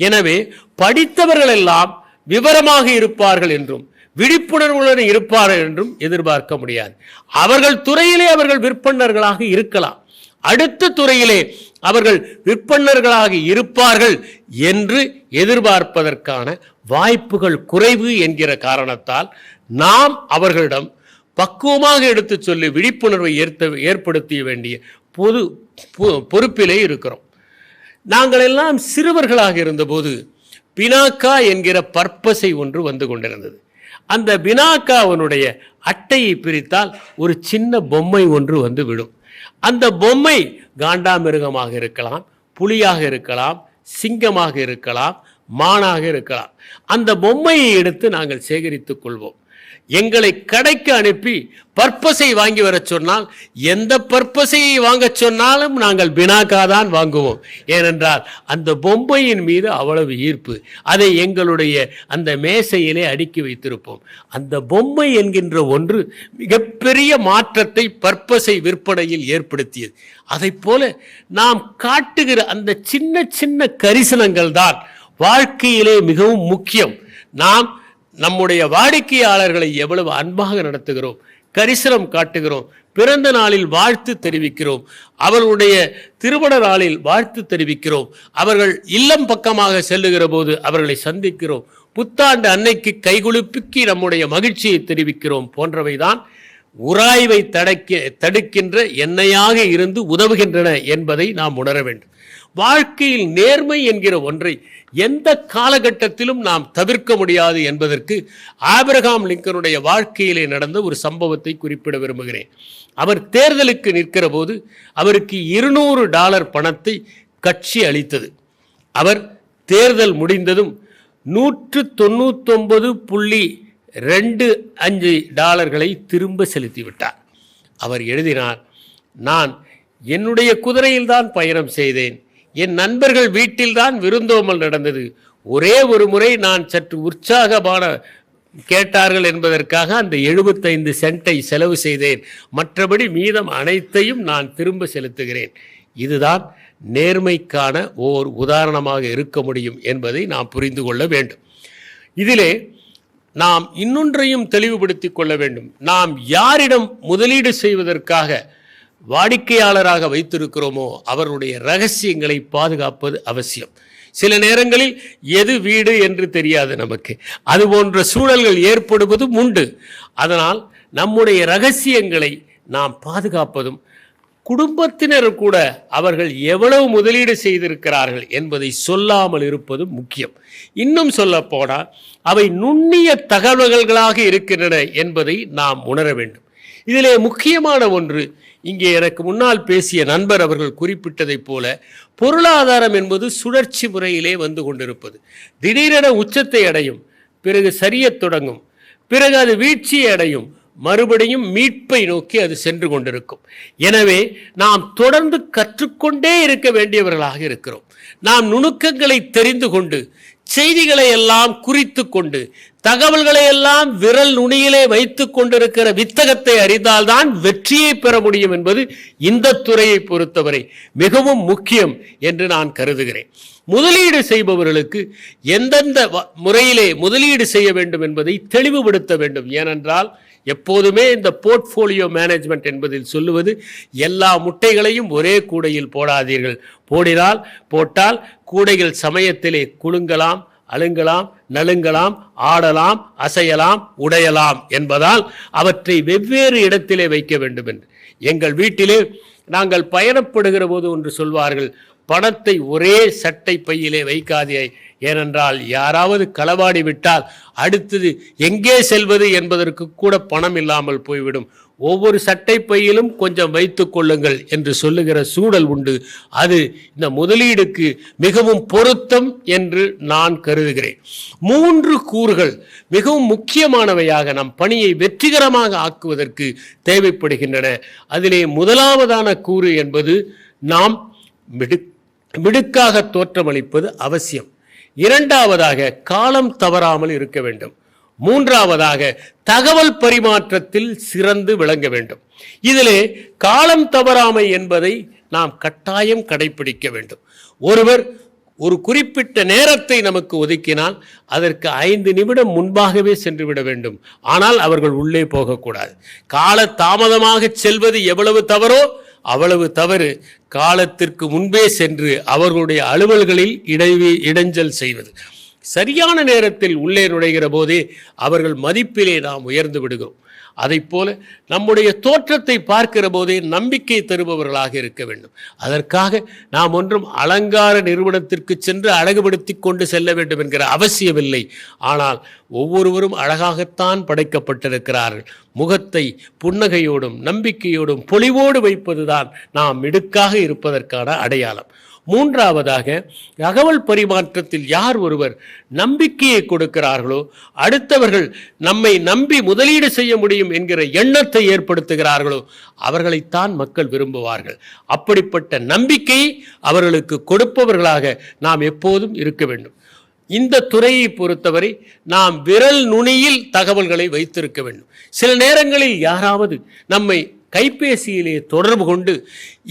Speaker 4: எனவே படித்தவர்கள் எல்லாம் விவரமாக இருப்பார்கள் என்றும் விழிப்புணர்வுடன் இருப்பார்கள் என்றும் எதிர்பார்க்க முடியாது. அவர்கள் துறையிலே அவர்கள் விற்பனர்களாக இருக்கலாம், அடுத்த துறையிலே அவர்கள் விற்பனர்களாக இருப்பார்கள் என்று எதிர்பார்ப்பதற்கான வாய்ப்புகள் குறைவு என்கிற காரணத்தால் நாம் அவர்களிடம் பக்குவமாக எடுத்து சொல்லி விழிப்புணர்வை ஏற்படுத்த வேண்டிய பொறுப்பிலே இருக்கிறோம். நாங்கள் எல்லாம் சிறுவர்களாக இருந்தபோது பினாக்கா என்கிற பற்பசை ஒன்று வந்து கொண்டிருந்தது. அந்த வினாக்காவனுடைய அட்டையை பிரித்தால் ஒரு சின்ன பொம்மை ஒன்று வந்து விடும். அந்த பொம்மை காண்டாமிருகமாக இருக்கலாம், புலியாக இருக்கலாம், சிங்கமாக இருக்கலாம், மானாக இருக்கலாம். அந்த பொம்மையை எடுத்து நாங்கள் சேகரித்துக் கொள்வோம். எங்களை கடைக்கு அனுப்பி பர்பஸை வாங்கி வர சொன்னால் எந்த பர்பஸையை வாங்க சொன்னாலும் நாங்கள் பினாக்காதான் வாங்குவோம். ஏனென்றால் அந்த பொம்மையின் மீது அவ்வளவு ஈர்ப்பு. அதை எங்களுடைய அந்த மேசையிலே அடுக்கி வைத்திருப்போம். அந்த பொம்மை என்கின்ற ஒன்று மிகப்பெரிய மாற்றத்தை பர்பஸை விற்பனையில் ஏற்படுத்தியது. அதை போல நாம் காட்டுகிற அந்த சின்ன சின்ன கரிசனங்கள் தான் வாழ்க்கையிலே மிகவும் முக்கியம். நாம் நம்முடைய வாடிக்கையாளர்களை எவ்வளவு அன்பாக நடத்துகிறோம், கரிசனம் காட்டுகிறோம், பிறந்த நாளில் வாழ்த்து தெரிவிக்கிறோம், அவர்களுடைய திருமண நாளில் வாழ்த்து தெரிவிக்கிறோம், அவர்கள் இல்லம் பக்கமாக செல்லுகிற போது அவர்களை சந்திக்கிறோம், புத்தாண்டு அன்னைக்கு கைகுலுப்பிக்கு நம்முடைய மகிழ்ச்சியை தெரிவிக்கிறோம் போன்றவைதான் உராய்வை தடுக்கின்ற எண்ணெயாக இருந்து உதவுகின்றன என்பதை நாம் உணர வேண்டும். வாழ்க்கையில் நேர்மை என்கிற ஒன்றை எந்த காலகட்டத்திலும் நாம் தவிர்க்க முடியாது என்பதற்கு ஆபிரகாம் லிங்கனுடைய வாழ்க்கையிலே நடந்த ஒரு சம்பவத்தை குறிப்பிட விரும்புகிறேன். அவர் தேர்தலுக்கு நிற்கிற போது அவருக்கு $200 பணத்தை கட்சி அளித்தது. அவர் தேர்தல் முடிந்ததும் $199.25 திரும்ப செலுத்திவிட்டார். அவர் எழுதினார், நான் என்னுடைய குதிரையில் தான் பயணம் செய்தேன், என் நண்பர்கள் வீட்டில்தான் விருந்தோமல் நடந்தது, ஒரே ஒரு முறை நான் சற்று உற்சாகமான கேட்டார்கள் என்பதற்காக அந்த 75 சென்ட்டை செலவு செய்தேன், மற்றபடி மீதம் அனைத்தையும் நான் திரும்ப செலுத்துகிறேன். இதுதான் நேர்மைக்கான ஓர் உதாரணமாக இருக்க முடியும் என்பதை நாம் புரிந்து கொள்ள வேண்டும். இதிலே நாம் இன்னொன்றையும் தெளிவுபடுத்திக் கொள்ள வேண்டும். நாம் யாரிடம் முதலீடு செய்வதற்காக வாடிக்கையாளராக வைத்திருக்கிறோமோ அவருடைய ரகசியங்களை பாதுகாப்பது அவசியம். சில நேரங்களில் எது வீடு என்று தெரியாது நமக்கு, அது போன்ற சூழல்கள் ஏற்படுவதும் உண்டு. அதனால் நம்முடைய ரகசியங்களை நாம் பாதுகாப்பதும், குடும்பத்தினர் கூட அவர்கள் எவ்வளவு முதலீடு செய்திருக்கிறார்கள் என்பதை சொல்லாமல் இருப்பதும் முக்கியம். இன்னும் சொல்ல போனால் அவை நுண்ணிய தகவல்களாக இருக்கின்றன என்பதை நாம் உணர வேண்டும். இதிலே முக்கியமான ஒன்று, இங்கே எனக்கு முன்னால் பேசிய நண்பர் அவர்கள் குறிப்பிட்டதைப் போல பொருளாதாரம் என்பது சுழற்சி முறையிலே வந்து கொண்டிருப்பது. திடீரென உச்சத்தை அடையும், பிறகு சரியத் தொடங்கும், பிறகு அது வீழ்ச்சியை அடையும், மறுபடியும் மீட்பை நோக்கி அது சென்று கொண்டிருக்கும். எனவே நாம் தொடர்ந்து கற்றுக்கொண்டே இருக்க வேண்டியவர்களாக இருக்கிறோம். நாம் நுணுக்கங்களை தெரிந்து கொண்டு, செய்திகளை எல்லாம் குறித்து கொண்டு, தகவல்களை எல்லாம் விரல் நுனியிலே வைத்துக் கொண்டிருக்கிற வித்தகத்தை அறிந்தால்தான் வெற்றியை பெற முடியும் என்பது இந்த துறையை பொறுத்தவரை மிகவும் முக்கியம் என்று நான் கருதுகிறேன். முதலீடு செய்பவர்களுக்கு எந்தெந்த முறையிலே முதலீடு செய்ய வேண்டும் என்பதை தெளிவுபடுத்த வேண்டும். ஏனென்றால் எப்போதுமே இந்த போர்ட்ஃபோலியோ மேனேஜ்மெண்ட் என்பதில் சொல்லுவது, எல்லா முட்டைகளையும் ஒரே கூடையில் போடாதீர்கள். போட்டால் கூடைகள் சமயத்திலே குலுங்கலாம், அழுங்கலாம், நலுங்கலாம், ஆடலாம், அசையலாம், உடையலாம் என்பதால் அவற்றை வெவ்வேறு இடத்திலே வைக்க வேண்டும் என்று. எங்கள் வீட்டிலே நாங்கள் பயணப்படுகிற போது ஒன்று சொல்வார்கள், பணத்தை ஒரே சட்டை பையிலே வைக்காதே, ஏனென்றால் யாராவது களவாடி விட்டால் அடுத்தது எங்கே செல்வது என்பதற்கு கூட பணம் இல்லாமல் போய்விடும். ஒவ்வொரு சட்டை பையிலும் கொஞ்சம் வைத்துக் கொள்ளுங்கள் என்று சொல்லுகிற சூழல் உண்டு. அது இந்த முதலீடுக்கு மிகவும் பொருத்தம் என்று நான் கருதுகிறேன். 3 கூறுகள் மிகவும் முக்கியமானவையாக நம் பணியை வெற்றிகரமாக ஆக்குவதற்கு தேவைப்படுகின்றன. அதிலே முதலாவதான கூறு என்பது நாம் மிடுக்காக தோற்றமளிப்பது அவசியம். இரண்டாவதாக காலம் தவறாமல் இருக்க வேண்டும். மூன்றாவதாக தகவல் பரிமாற்றத்தில் சிறந்து விளங்க வேண்டும். இதிலே காலம் தவறாமை என்பதை நாம் கட்டாயம் கடைபிடிக்க வேண்டும். ஒருவர் ஒரு குறிப்பிட்ட நேரத்தை நமக்கு ஒதுக்கினால் அதற்கு 5 நிமிடம் முன்பாகவே சென்று விட வேண்டும். ஆனால் அவர்கள் உள்ளே போகக்கூடாது. கால தாமதமாக செல்வது எவ்வளவு தவறோ அவ்வளவு தவறு காலத்திற்கு முன்பே சென்று அவர்களுடைய அலுவல்களில் இடைஞ்சல் செய்வது. சரியான நேரத்தில் உள்ளே நுழைகிற போதே அவர்கள் மதிப்பிலே நாம் உயர்ந்து விடுகிறோம். அதைப் போல நம்முடைய தோற்றத்தை பார்க்கிற போதே நம்பிக்கை தருபவர்களாக இருக்க வேண்டும். அதற்காக நாம் ஒன்றும் அலங்கார நிறுவனத்திற்கு சென்று அழகுபடுத்தி கொண்டு செல்ல வேண்டும் என்கிற அவசியமில்லை. ஆனால் ஒவ்வொருவரும் அழகாகத்தான் படைக்கப்பட்டிருக்கிறார்கள். முகத்தை புன்னகையோடும் நம்பிக்கையோடும் பொலிவோடு வைப்பதுதான் நாம் மிடுக்காக இருப்பதற்கான அடையாளம். மூன்றாவதாக, தகவல் பரிமாற்றத்தில் யார் ஒருவர் நம்பிக்கையை கொடுக்கிறார்களோ, அடுத்தவர்கள் நம்மை நம்பி முதலீடு செய்ய முடியும் என்கிற எண்ணத்தை ஏற்படுத்துகிறார்களோ, அவர்களைத்தான் மக்கள் விரும்புவார்கள். அப்படிப்பட்ட நம்பிக்கையை அவர்களுக்கு கொடுப்பவர்களாக நாம் எப்போதும் இருக்க வேண்டும். இந்த துறையை பொறுத்தவரை நாம் விரல் நுனியில் தகவல்களை வைத்திருக்க வேண்டும். சில நேரங்களில் யாராவது நம்மை கைபேசியிலே தொடர்பு கொண்டு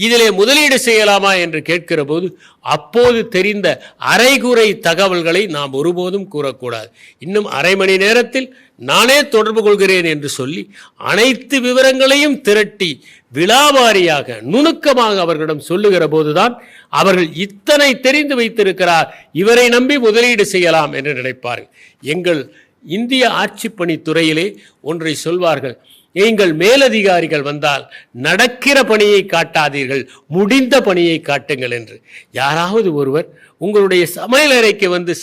Speaker 4: இதிலே முதலீடு செய்யலாமா என்று கேட்கிற போது அப்போது தெரிந்த அரைகுறை தகவல்களை நாம் ஒருபோதும் கூறக்கூடாது. இன்னும் அரை மணி நேரத்தில் நானே தொடர்பு கொள்கிறேன் என்று சொல்லி அனைத்து விவரங்களையும் திரட்டி விலாவாரியாக நுணுக்கமாக அவர்களிடம் சொல்லுகிற போதுதான் அவர்கள் இத்தனை தெரிந்து வைத்திருக்கிறார், இவரை நம்பி முதலீடு செய்யலாம் என்று நினைப்பார்கள். எங்கள் இந்திய ஆட்சிப்பணி துறையிலே ஒன்றை சொல்வார்கள், எங்கள் மேலதிகாரிகள் வந்தால் நடக்கிற பணியை காட்டாதீர்கள், முடிந்த பணியை காட்டுங்கள் என்று. யாராவது ஒருவர் உங்களுடைய சமையலறைக்கு வந்து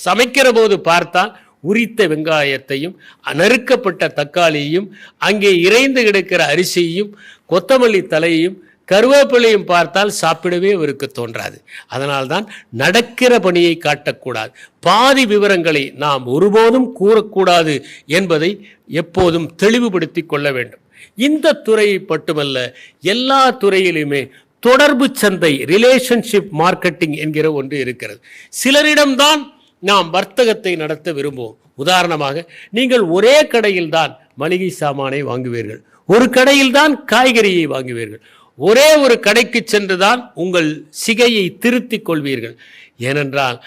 Speaker 4: சமைக்கிற போது பார்த்தால் உரித்த வெங்காயத்தையும் நறுக்கப்பட்ட தக்காளியையும் அங்கே இறைந்து கிடக்கிற அரிசியையும் கொத்தமல்லி தலையையும் கருவேப்பிலையும் பார்த்தால் சாப்பிடவே அவருக்கு தோன்றாது. அதனால்தான் நடக்கிற பணியை காட்டக்கூடாது, பாதி விவரங்களை நாம் ஒருபோதும் கூறக்கூடாது என்பதை எப்போதும் தெளிவுபடுத்தி கொள்ள வேண்டும். இந்த துறையை மட்டுமல்ல, எல்லா துறையிலுமே தொடர்பு சந்தை, ரிலேஷன்ஷிப் மார்க்கெட்டிங் என்கிற ஒன்று இருக்கிறது. சிலரிடம்தான் நாம் வர்த்தகத்தை நடத்த விரும்புவோம். உதாரணமாக, நீங்கள் ஒரே கடையில் தான் மளிகை சாமானை வாங்குவீர்கள், ஒரு கடையில் தான் காய்கறியை வாங்குவீர்கள், ஒரே ஒரு கடைக்கு சென்றுதான் உங்கள் சிகையை திருத்திக் கொள்வீர்கள். ஏனென்றால்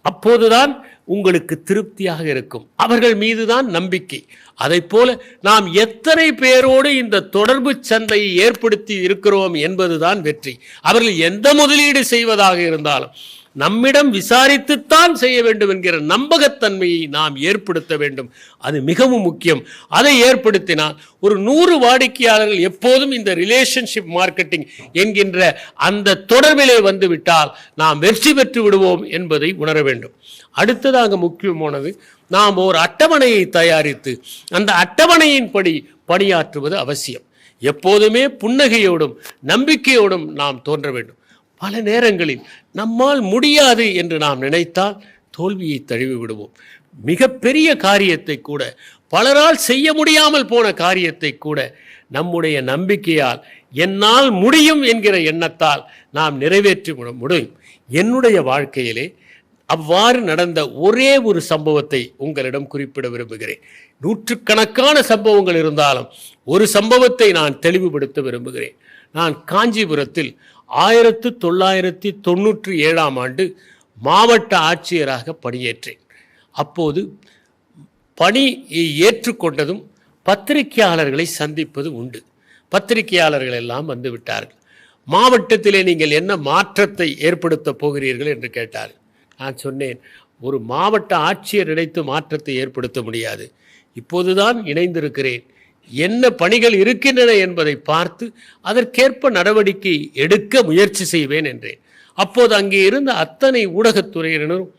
Speaker 4: அப்போதுதான் உங்களுக்கு திருப்தியாக இருக்கும், அவர்கள் மீதுதான் நம்பிக்கை. அதைப் போல நாம் எத்தனை பேரோடு இந்த தொடர்பு சந்தையை ஏற்படுத்தி இருக்கிறோம் என்பதுதான் வெற்றி. அவர்கள் எந்த முதலீடு செய்வதாக இருந்தாலும் நம்மிடம் விசாரித்துத்தான் செய்ய வேண்டும் என்கிற நம்பகத்தன்மையை நாம் ஏற்படுத்த வேண்டும். அது மிகவும் முக்கியம். அதை ஏற்படுத்தினால் ஒரு 100 வாடிக்கையாளர்கள் எப்போதும் இந்த ரிலேஷன்ஷிப் மார்க்கெட்டிங் என்கின்ற அந்த தொடர்பிலே வந்துவிட்டால் நாம் வெற்றி பெற்று விடுவோம் என்பதை உணர வேண்டும். அடுத்ததாக முக்கியமானது, நாம் ஒரு அட்டவணையை தயாரித்து அந்த அட்டவணையின்படி பணியாற்றுவது அவசியம். எப்போதுமே புன்னகையோடும் நம்பிக்கையோடும் நாம் தோன்ற வேண்டும். பல நேரங்களில் நம்மால் முடியாது என்று நாம் நினைத்தால் தோல்வியை தழுவி விடுவோம். மிகப்பெரிய காரியத்தை கூட, பலரால் செய்ய முடியாமல் போன காரியத்தை கூட நம்முடைய நம்பிக்கையால், என்னால் முடியும் என்கிற எண்ணத்தால் நாம் நிறைவேற்றி முடியும். என்னுடைய வாழ்க்கையிலே அவ்வாறு நடந்த ஒரே ஒரு சம்பவத்தை உங்களிடம் குறிப்பிட விரும்புகிறேன். நூற்றுக்கணக்கான சம்பவங்கள் இருந்தாலும் ஒரு சம்பவத்தை நான் தெளிவுபடுத்த விரும்புகிறேன். நான் காஞ்சிபுரத்தில் 1997ஆம் ஆண்டு மாவட்ட ஆட்சியராக பணியேற்றேன். அப்போது பணியை ஏற்றுக்கொண்டதும் பத்திரிகையாளர்களை சந்திப்பது உண்டு. பத்திரிகையாளர்கள் எல்லாம் வந்து விட்டார்கள். மாவட்டத்திலே நீங்கள் என்ன மாற்றத்தை ஏற்படுத்த போகிறீர்கள் என்று கேட்டார்கள். நான் சொன்னேன், ஒரு மாவட்ட ஆட்சியர் நினைத்து மாற்றத்தை ஏற்படுத்த முடியாது. இப்போதுதான் இணைந்திருக்கிறேன், என்ன பணிகள் இருக்கின்றன என்பதை பார்த்து அதற்கேற்ப நடவடிக்கை எடுக்க முயற்சி செய்வேன் என்றேன். அப்போது அங்கே இருந்த அத்தனை ஊடகத்துறையினரும்,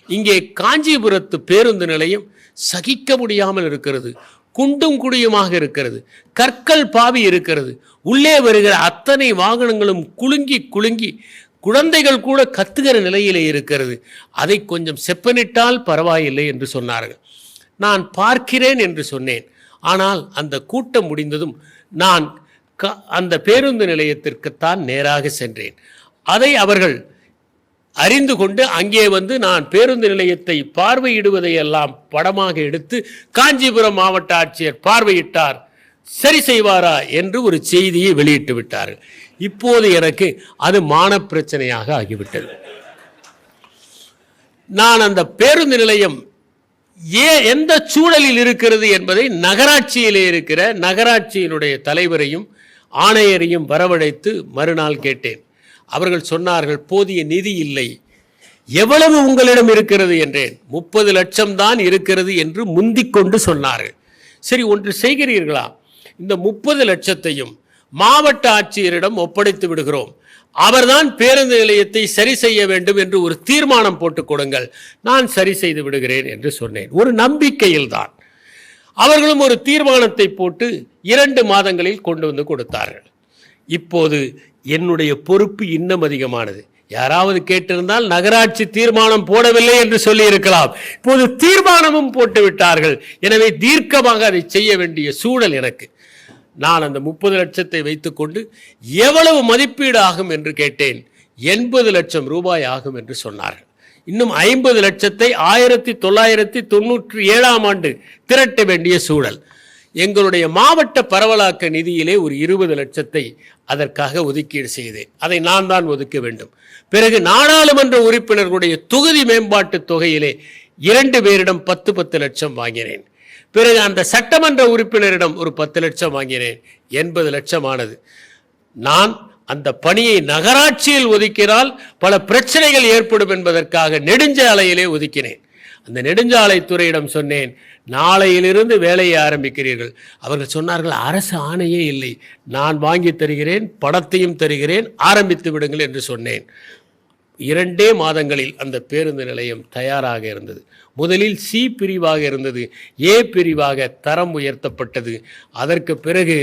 Speaker 4: இங்கே காஞ்சிபுரத்து பேருந்து நிலையம் சகிக்க முடியாமல் இருக்கிறது, குண்டும் குடியுமாக இருக்கிறது, கற்கள் பாவி இருக்கிறது, உள்ளே வருகிற அத்தனை வாகனங்களும் குலுங்கி குலுங்கி குழந்தைகள் கூட கத்துகிற நிலையிலே இருக்கிறது, அதை கொஞ்சம் செப்பனிட்டால் பரவாயில்லை என்று சொன்னார்கள். நான் பார்க்கிறேன் என்று சொன்னேன். ஆனால் அந்த கூட்டம் முடிந்ததும் நான் அந்த பேருந்து நிலையத்திற்குத்தான் நேராக சென்றேன். அதை அவர்கள் அறிந்து கொண்டு அங்கே வந்து நான் பேருந்து நிலையத்தை பார்வையிடுவதையெல்லாம் படமாக எடுத்து, காஞ்சிபுரம் மாவட்ட ஆட்சியர் பார்வையிட்டார், சரி செய்வாரா என்று ஒரு செய்தியை வெளியிட்டு விட்டார்கள். இப்போது எனக்கு அது மான பிரச்சனையாக ஆகிவிட்டது. நான் அந்த பேருந்து நிலையம் எந்த சூழலில் இருக்கிறது என்பதை நகராட்சியிலே இருக்கிற நகராட்சியினுடைய தலைவரையும் ஆணையரையும் வரவழைத்து மறுநாள் கேட்டேன். அவர்கள் சொன்னார்கள், போதிய நிதி இல்லை. எவ்வளவு உங்களிடம் இருக்கிறது என்றேன். 30 லட்சம் தான் இருக்கிறது என்று முந்திக் கொண்டு சொன்னார்கள். சரி, ஒன்று செய்கிறீர்களா? இந்த 30 லட்சத்தையும் மாவட்ட ஆட்சியரிடம் ஒப்படைத்து விடுகிறோம், அவர்தான் பேருந்து நிலையத்தை சரி செய்ய வேண்டும் என்று ஒரு தீர்மானம் போட்டுக் கொடுங்கள், நான் சரி செய்து விடுகிறேன் என்று சொன்னேன். ஒரு நம்பிக்கையில்தான் அவர்களும் ஒரு தீர்மானத்தை போட்டு 2 மாதங்களில் கொண்டு வந்து கொடுத்தார்கள். இப்போது என்னுடைய பொறுப்பு இன்னும் அதிகமானது. யாராவது கேட்டிருந்தால் நகராட்சி தீர்மானம் போடவில்லை என்று சொல்லி இருக்கலாம். இப்போது தீர்மானமும் போட்டு விட்டார்கள். எனவே தீர்க்கமாக அதை செய்ய வேண்டிய சூழல் எனக்கு. நான் அந்த 30 லட்சத்தை வைத்துக்கொண்டு எவ்வளவு மதிப்பீடு ஆகும் என்று கேட்டேன். 80 லட்சம் ரூபாய் ஆகும் என்று சொன்னார்கள். இன்னும் 50 லட்சத்தை 1997ஆம் ஆண்டு திரட்ட வேண்டிய சூழல். எங்களுடைய மாவட்ட பரவலாக்க நிதியிலே ஒரு 20 லட்சத்தை அதற்காக ஒதுக்கீடு செய்தேன். அதை நான் தான் ஒதுக்க வேண்டும். பிறகு நாடாளுமன்ற உறுப்பினர்களுடைய தொகுதி மேம்பாட்டு தொகையிலே 2 பேரிடம் 10 லட்சம் வாங்கினேன். பிறகு அந்த சட்டமன்ற உறுப்பினரிடம் ஒரு 10 லட்சம் வாங்கினேன். 80 லட்சம் ஆனது. நான் அந்த பணியை நகராட்சியில் ஒதுக்கினால் பல பிரச்சனைகள் ஏற்படும் என்பதற்காக நெடுஞ்சாலையிலே ஒதுக்கினேன். அந்த நெடுஞ்சாலைத்துறையிடம் சொன்னேன், நாளையிலிருந்து வேலையை ஆரம்பிக்கிறீர்கள். அவர்கள் சொன்னார்கள், அரசு ஆணையே இல்லை, நான் வாங்கி தருகிறேன், பணத்தையும் தருகிறேன், ஆரம்பித்து விடுங்கள் என்று சொன்னேன். 2 மாதங்களில் அந்த பேருந்து நிலையம் தயாராக இருந்தது. முதலில் சி பிரிவாக இருந்தது, ஏ பிரிவாக தரம் உயர்த்தப்பட்டது. அதற்கு பிறகு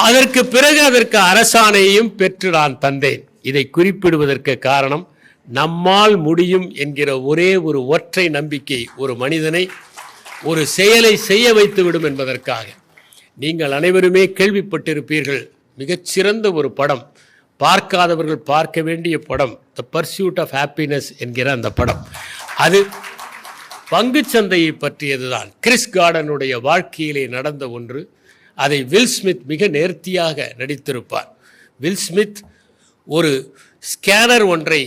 Speaker 4: அதற்கு அரசாணையையும் பெற்று நான் தந்தேன். இதை குறிப்பிடுவதற்கு காரணம், நம்மால் முடியும் என்கிற ஒரே ஒரு ஒற்றை நம்பிக்கை ஒரு மனிதனை ஒரு செயலை செய்ய வைத்துவிடும் என்பதற்காக. நீங்கள் அனைவருமே கேள்விப்பட்டிருப்பீர்கள், மிகச்சிறந்த ஒரு படம், பார்க்காதவர்கள் பார்க்க வேண்டிய படம், த பர்சியூட் ஆஃப் ஹாப்பினஸ் என்கிற அந்த படம். அது பங்குச்சந்தையை பற்றியதுதான். கிறிஸ் கார்டனுடைய வாழ்க்கையிலே நடந்த ஒன்று. அதை வில் ஸ்மித் மிக நேர்த்தியாக நடித்திருப்பார். வில் ஸ்மித் ஒரு ஸ்கேனர் ஒன்றை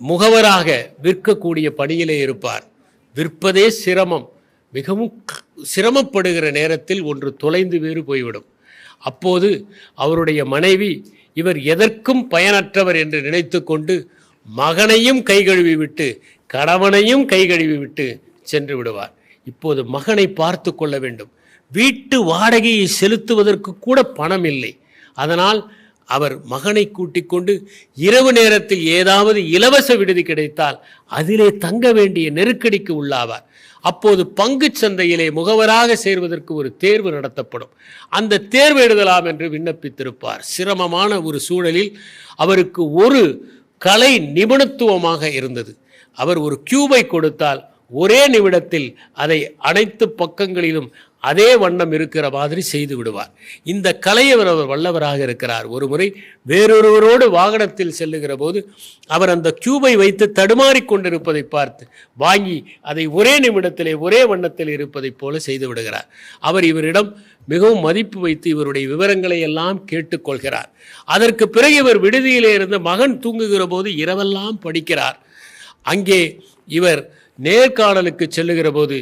Speaker 4: முகவராக விற்கக்கூடிய பணியிலே இருப்பார். விற்பதே சிரமம். மிகவும் சிரமப்படுகிற நேரத்தில் ஒன்று தொலைந்து வேறு போய்விடும். அப்போது அவருடைய மனைவி இவர் எதற்கும் பயனற்றவர் என்று நினைத்து கொண்டு மகனையும் கைகழுவி விட்டு கணவனையும் கைகழுவி விட்டு சென்று விடுவார். இப்போது மகனை பார்த்து கொள்ள வேண்டும். வீட்டு வாடகையை செலுத்துவதற்கு கூட பணம் இல்லை. அதனால் அவர் மகனை கூட்டிக் கொண்டு இரவு நேரத்தில் ஏதாவது இலவச விடுதி கிடைத்தால் அதிலே தங்க வேண்டிய நெருக்கடிக்கு உள்ளாவார். அப்போது பங்கு சந்தையிலே முகவராக சேர்வதற்கு ஒரு தேர்வு நடத்தப்படும். அந்த தேர்வு எழுதலாம் என்று விண்ணப்பித்திருப்பார். சிரமமான ஒரு சூழலில் அவருக்கு ஒரு கலை நிபுணத்துவமாக இருந்தது. அவர் ஒரு கியூபை கொடுத்தால் ஒரே நிமிடத்தில் அதை அனைத்து பக்கங்களிலும் அதே வண்ணம் இருக்கிற மாதிரி செய்து விடுவார். இந்த கலையை அவர் வல்லவராக இருக்கிறார். ஒரு முறை வேறொருவரோடு வாகனத்தில் செல்லுகிற போது அவர் அந்த கியூபை வைத்து தடுமாறி கொண்டிருப்பதை பார்த்து வாங்கி அதை ஒரே நிமிடத்திலே ஒரே வண்ணத்தில் இருப்பதைப் போல செய்து விடுகிறார். அவர் இவரிடம் மிகவும் மதிப்பு வைத்து இவருடைய விவரங்களை எல்லாம் கேட்டுக்கொள்கிறார். அதற்கு பிறகு இவர் விடுதியிலே இருந்து மகன் தூங்குகிற போது இரவெல்லாம் படிக்கிறார். அங்கே இவர் நேர்காணலுக்கு செல்லுகிற போது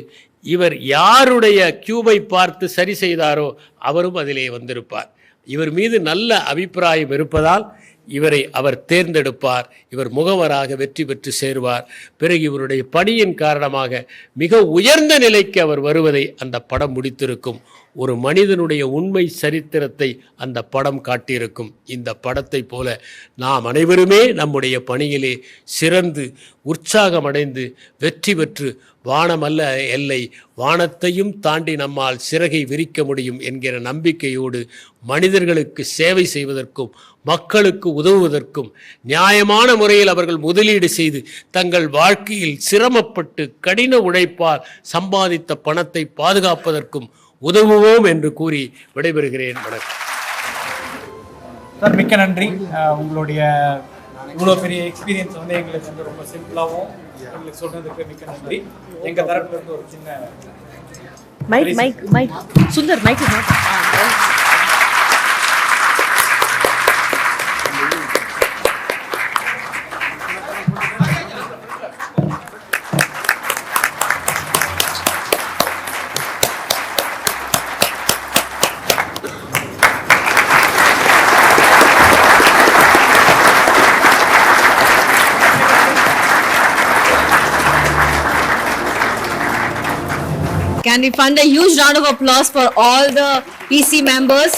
Speaker 4: இவர் யாருடைய கியூபை பார்த்து சரி செய்தாரோ அவரும் அதிலே வந்திருப்பார். இவர் மீது நல்ல அபிப்பிராயம் இருப்பதால் இவரை அவர் தேர்ந்தெடுப்பார். இவர் முகவராக வெற்றி பெற்று சேருவார். பிறகு இவருடைய பணியின் காரணமாக மிக உயர்ந்த நிலைக்கு அவர் வருவதை அந்த படம் முடித்திருக்கும். ஒரு மனிதனுடைய உண்மை சரித்திரத்தை அந்த படம் காட்டியிருக்கும். இந்த படத்தை போல நாம் அனைவருமே நம்முடைய பணியிலே சிறந்து உற்சாகமடைந்து வெற்றி பெற்று வானமல்ல எல்லை, வானத்தையும் தாண்டி நம்மால் சிறகை விரிக்க முடியும் என்கிற நம்பிக்கையோடு மனிதர்களுக்கு சேவை செய்வதற்கும் மக்களுக்கு உதவுவதற்கும் நியாயமான முறையில் அவர்கள் முதலீடு செய்து தங்கள் வாழ்க்கையில் சிரமப்பட்டு கடின உழைப்பால் சம்பாதித்த பணத்தை பாதுகாப்பதற்கும் உதவுவோம் என்று கூறி விடைபெறுகிறேன். வணக்கம்
Speaker 5: சார், மிக்க நன்றி. உங்களுடைய இவ்வளோ பெரிய எக்ஸ்பீரியன்ஸ் வந்து எங்களுக்கு வந்து ரொம்ப சிம்பிளாகவும் எங்களுக்கு சொல்றதுக்கு மிக்க நன்றி. எங்கள் தரப்புல இருந்து ஒரு சின்ன
Speaker 2: mic Sundar mic Can we find a huge round of applause for all the EC members?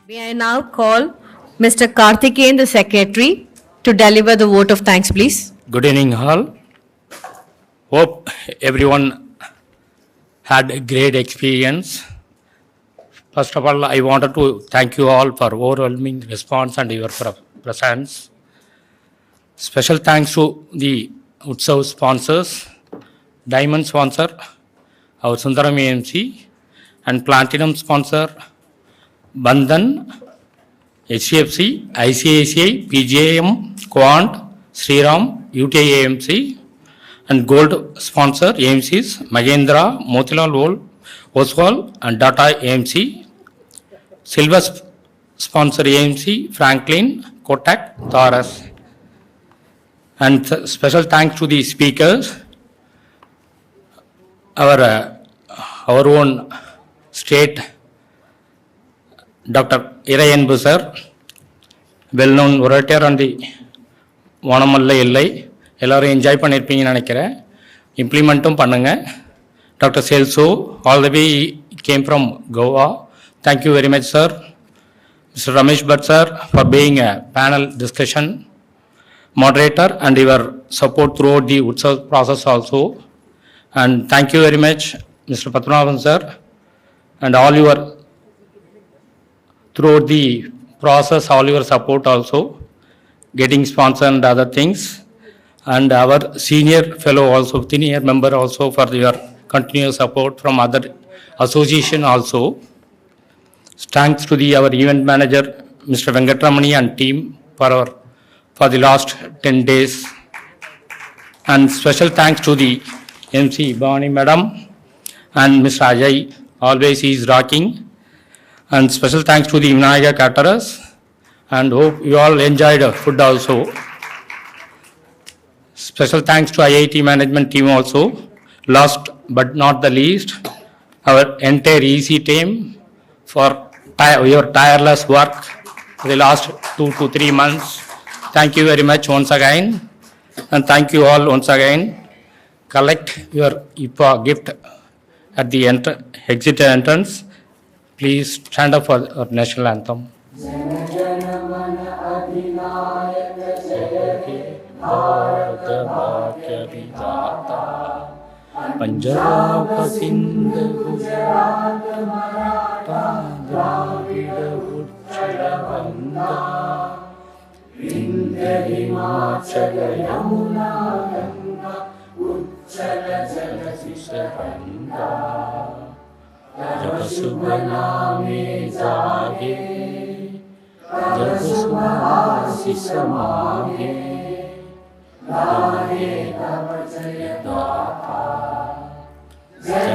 Speaker 2: May I now call Mr. Karthikeyan, the secretary, to deliver the vote of thanks, please.
Speaker 6: Good evening, all. Hope everyone had a great experience. First of all, I wanted to thank you all for overwhelming response and your presence. Special thanks to the Utsav sponsors, Diamond sponsor, our Sundaram AMC, and Platinum sponsor, Bandhan, HDFC, ICICI, PGIM, Quant, Sriram, UTI AMC, and Gold sponsor AMCs, Mahendra, Motilal Oswal, and Tata AMC. Silver sponsor AMC, Franklin, Kotak, Taurus. And special thanks to the speakers, our own state Dr. Irayanbu sir, well-known orator on the வானமல்ல எல்லை எல்லாரும் என்ஜாய் பண்ணியிருப்பீங்கன்னு நினைக்கிறேன். இம்ப்ளிமெண்ட்டும் பண்ணுங்க. Doctor Celso all the way came from Goa. Thank you very much sir. Mister Ramesh Bhat sir for being a panel discussion moderator and your support throughout the Utsav process also. And thank you very much Mr. Padmanabhan sir and all your throughout the process, all your support also, getting sponsor and other things, and our senior fellow also, senior member also for your continuous support from other association also. Thanks to our event manager, Mr. Venkatramani and team for the last 10 days. And special thanks to the MC Bhavani madam and Mr. Ajay, always he is rocking. And special thanks to the Vinayaka caterers, and hope you all enjoyed food also. Special thanks to IIT management team also. Last but not the least, our entire EC team for your tireless work for the last 2 to 3 months. Thank you very much once again, and thank you all once again. Collect your IPA gift at the exit entrance. Please stand up for our national anthem. Punjab, Sindh, Gujarat, Maratha, Dravida, Utchala, Ganga, Vindhya, Himachala, Yamuna, Ganga, Utchala, Jalasisaranga. जब सुबह नामे जागे, जब सुबह आशीष मांगे, गाए तब जय दाता, जय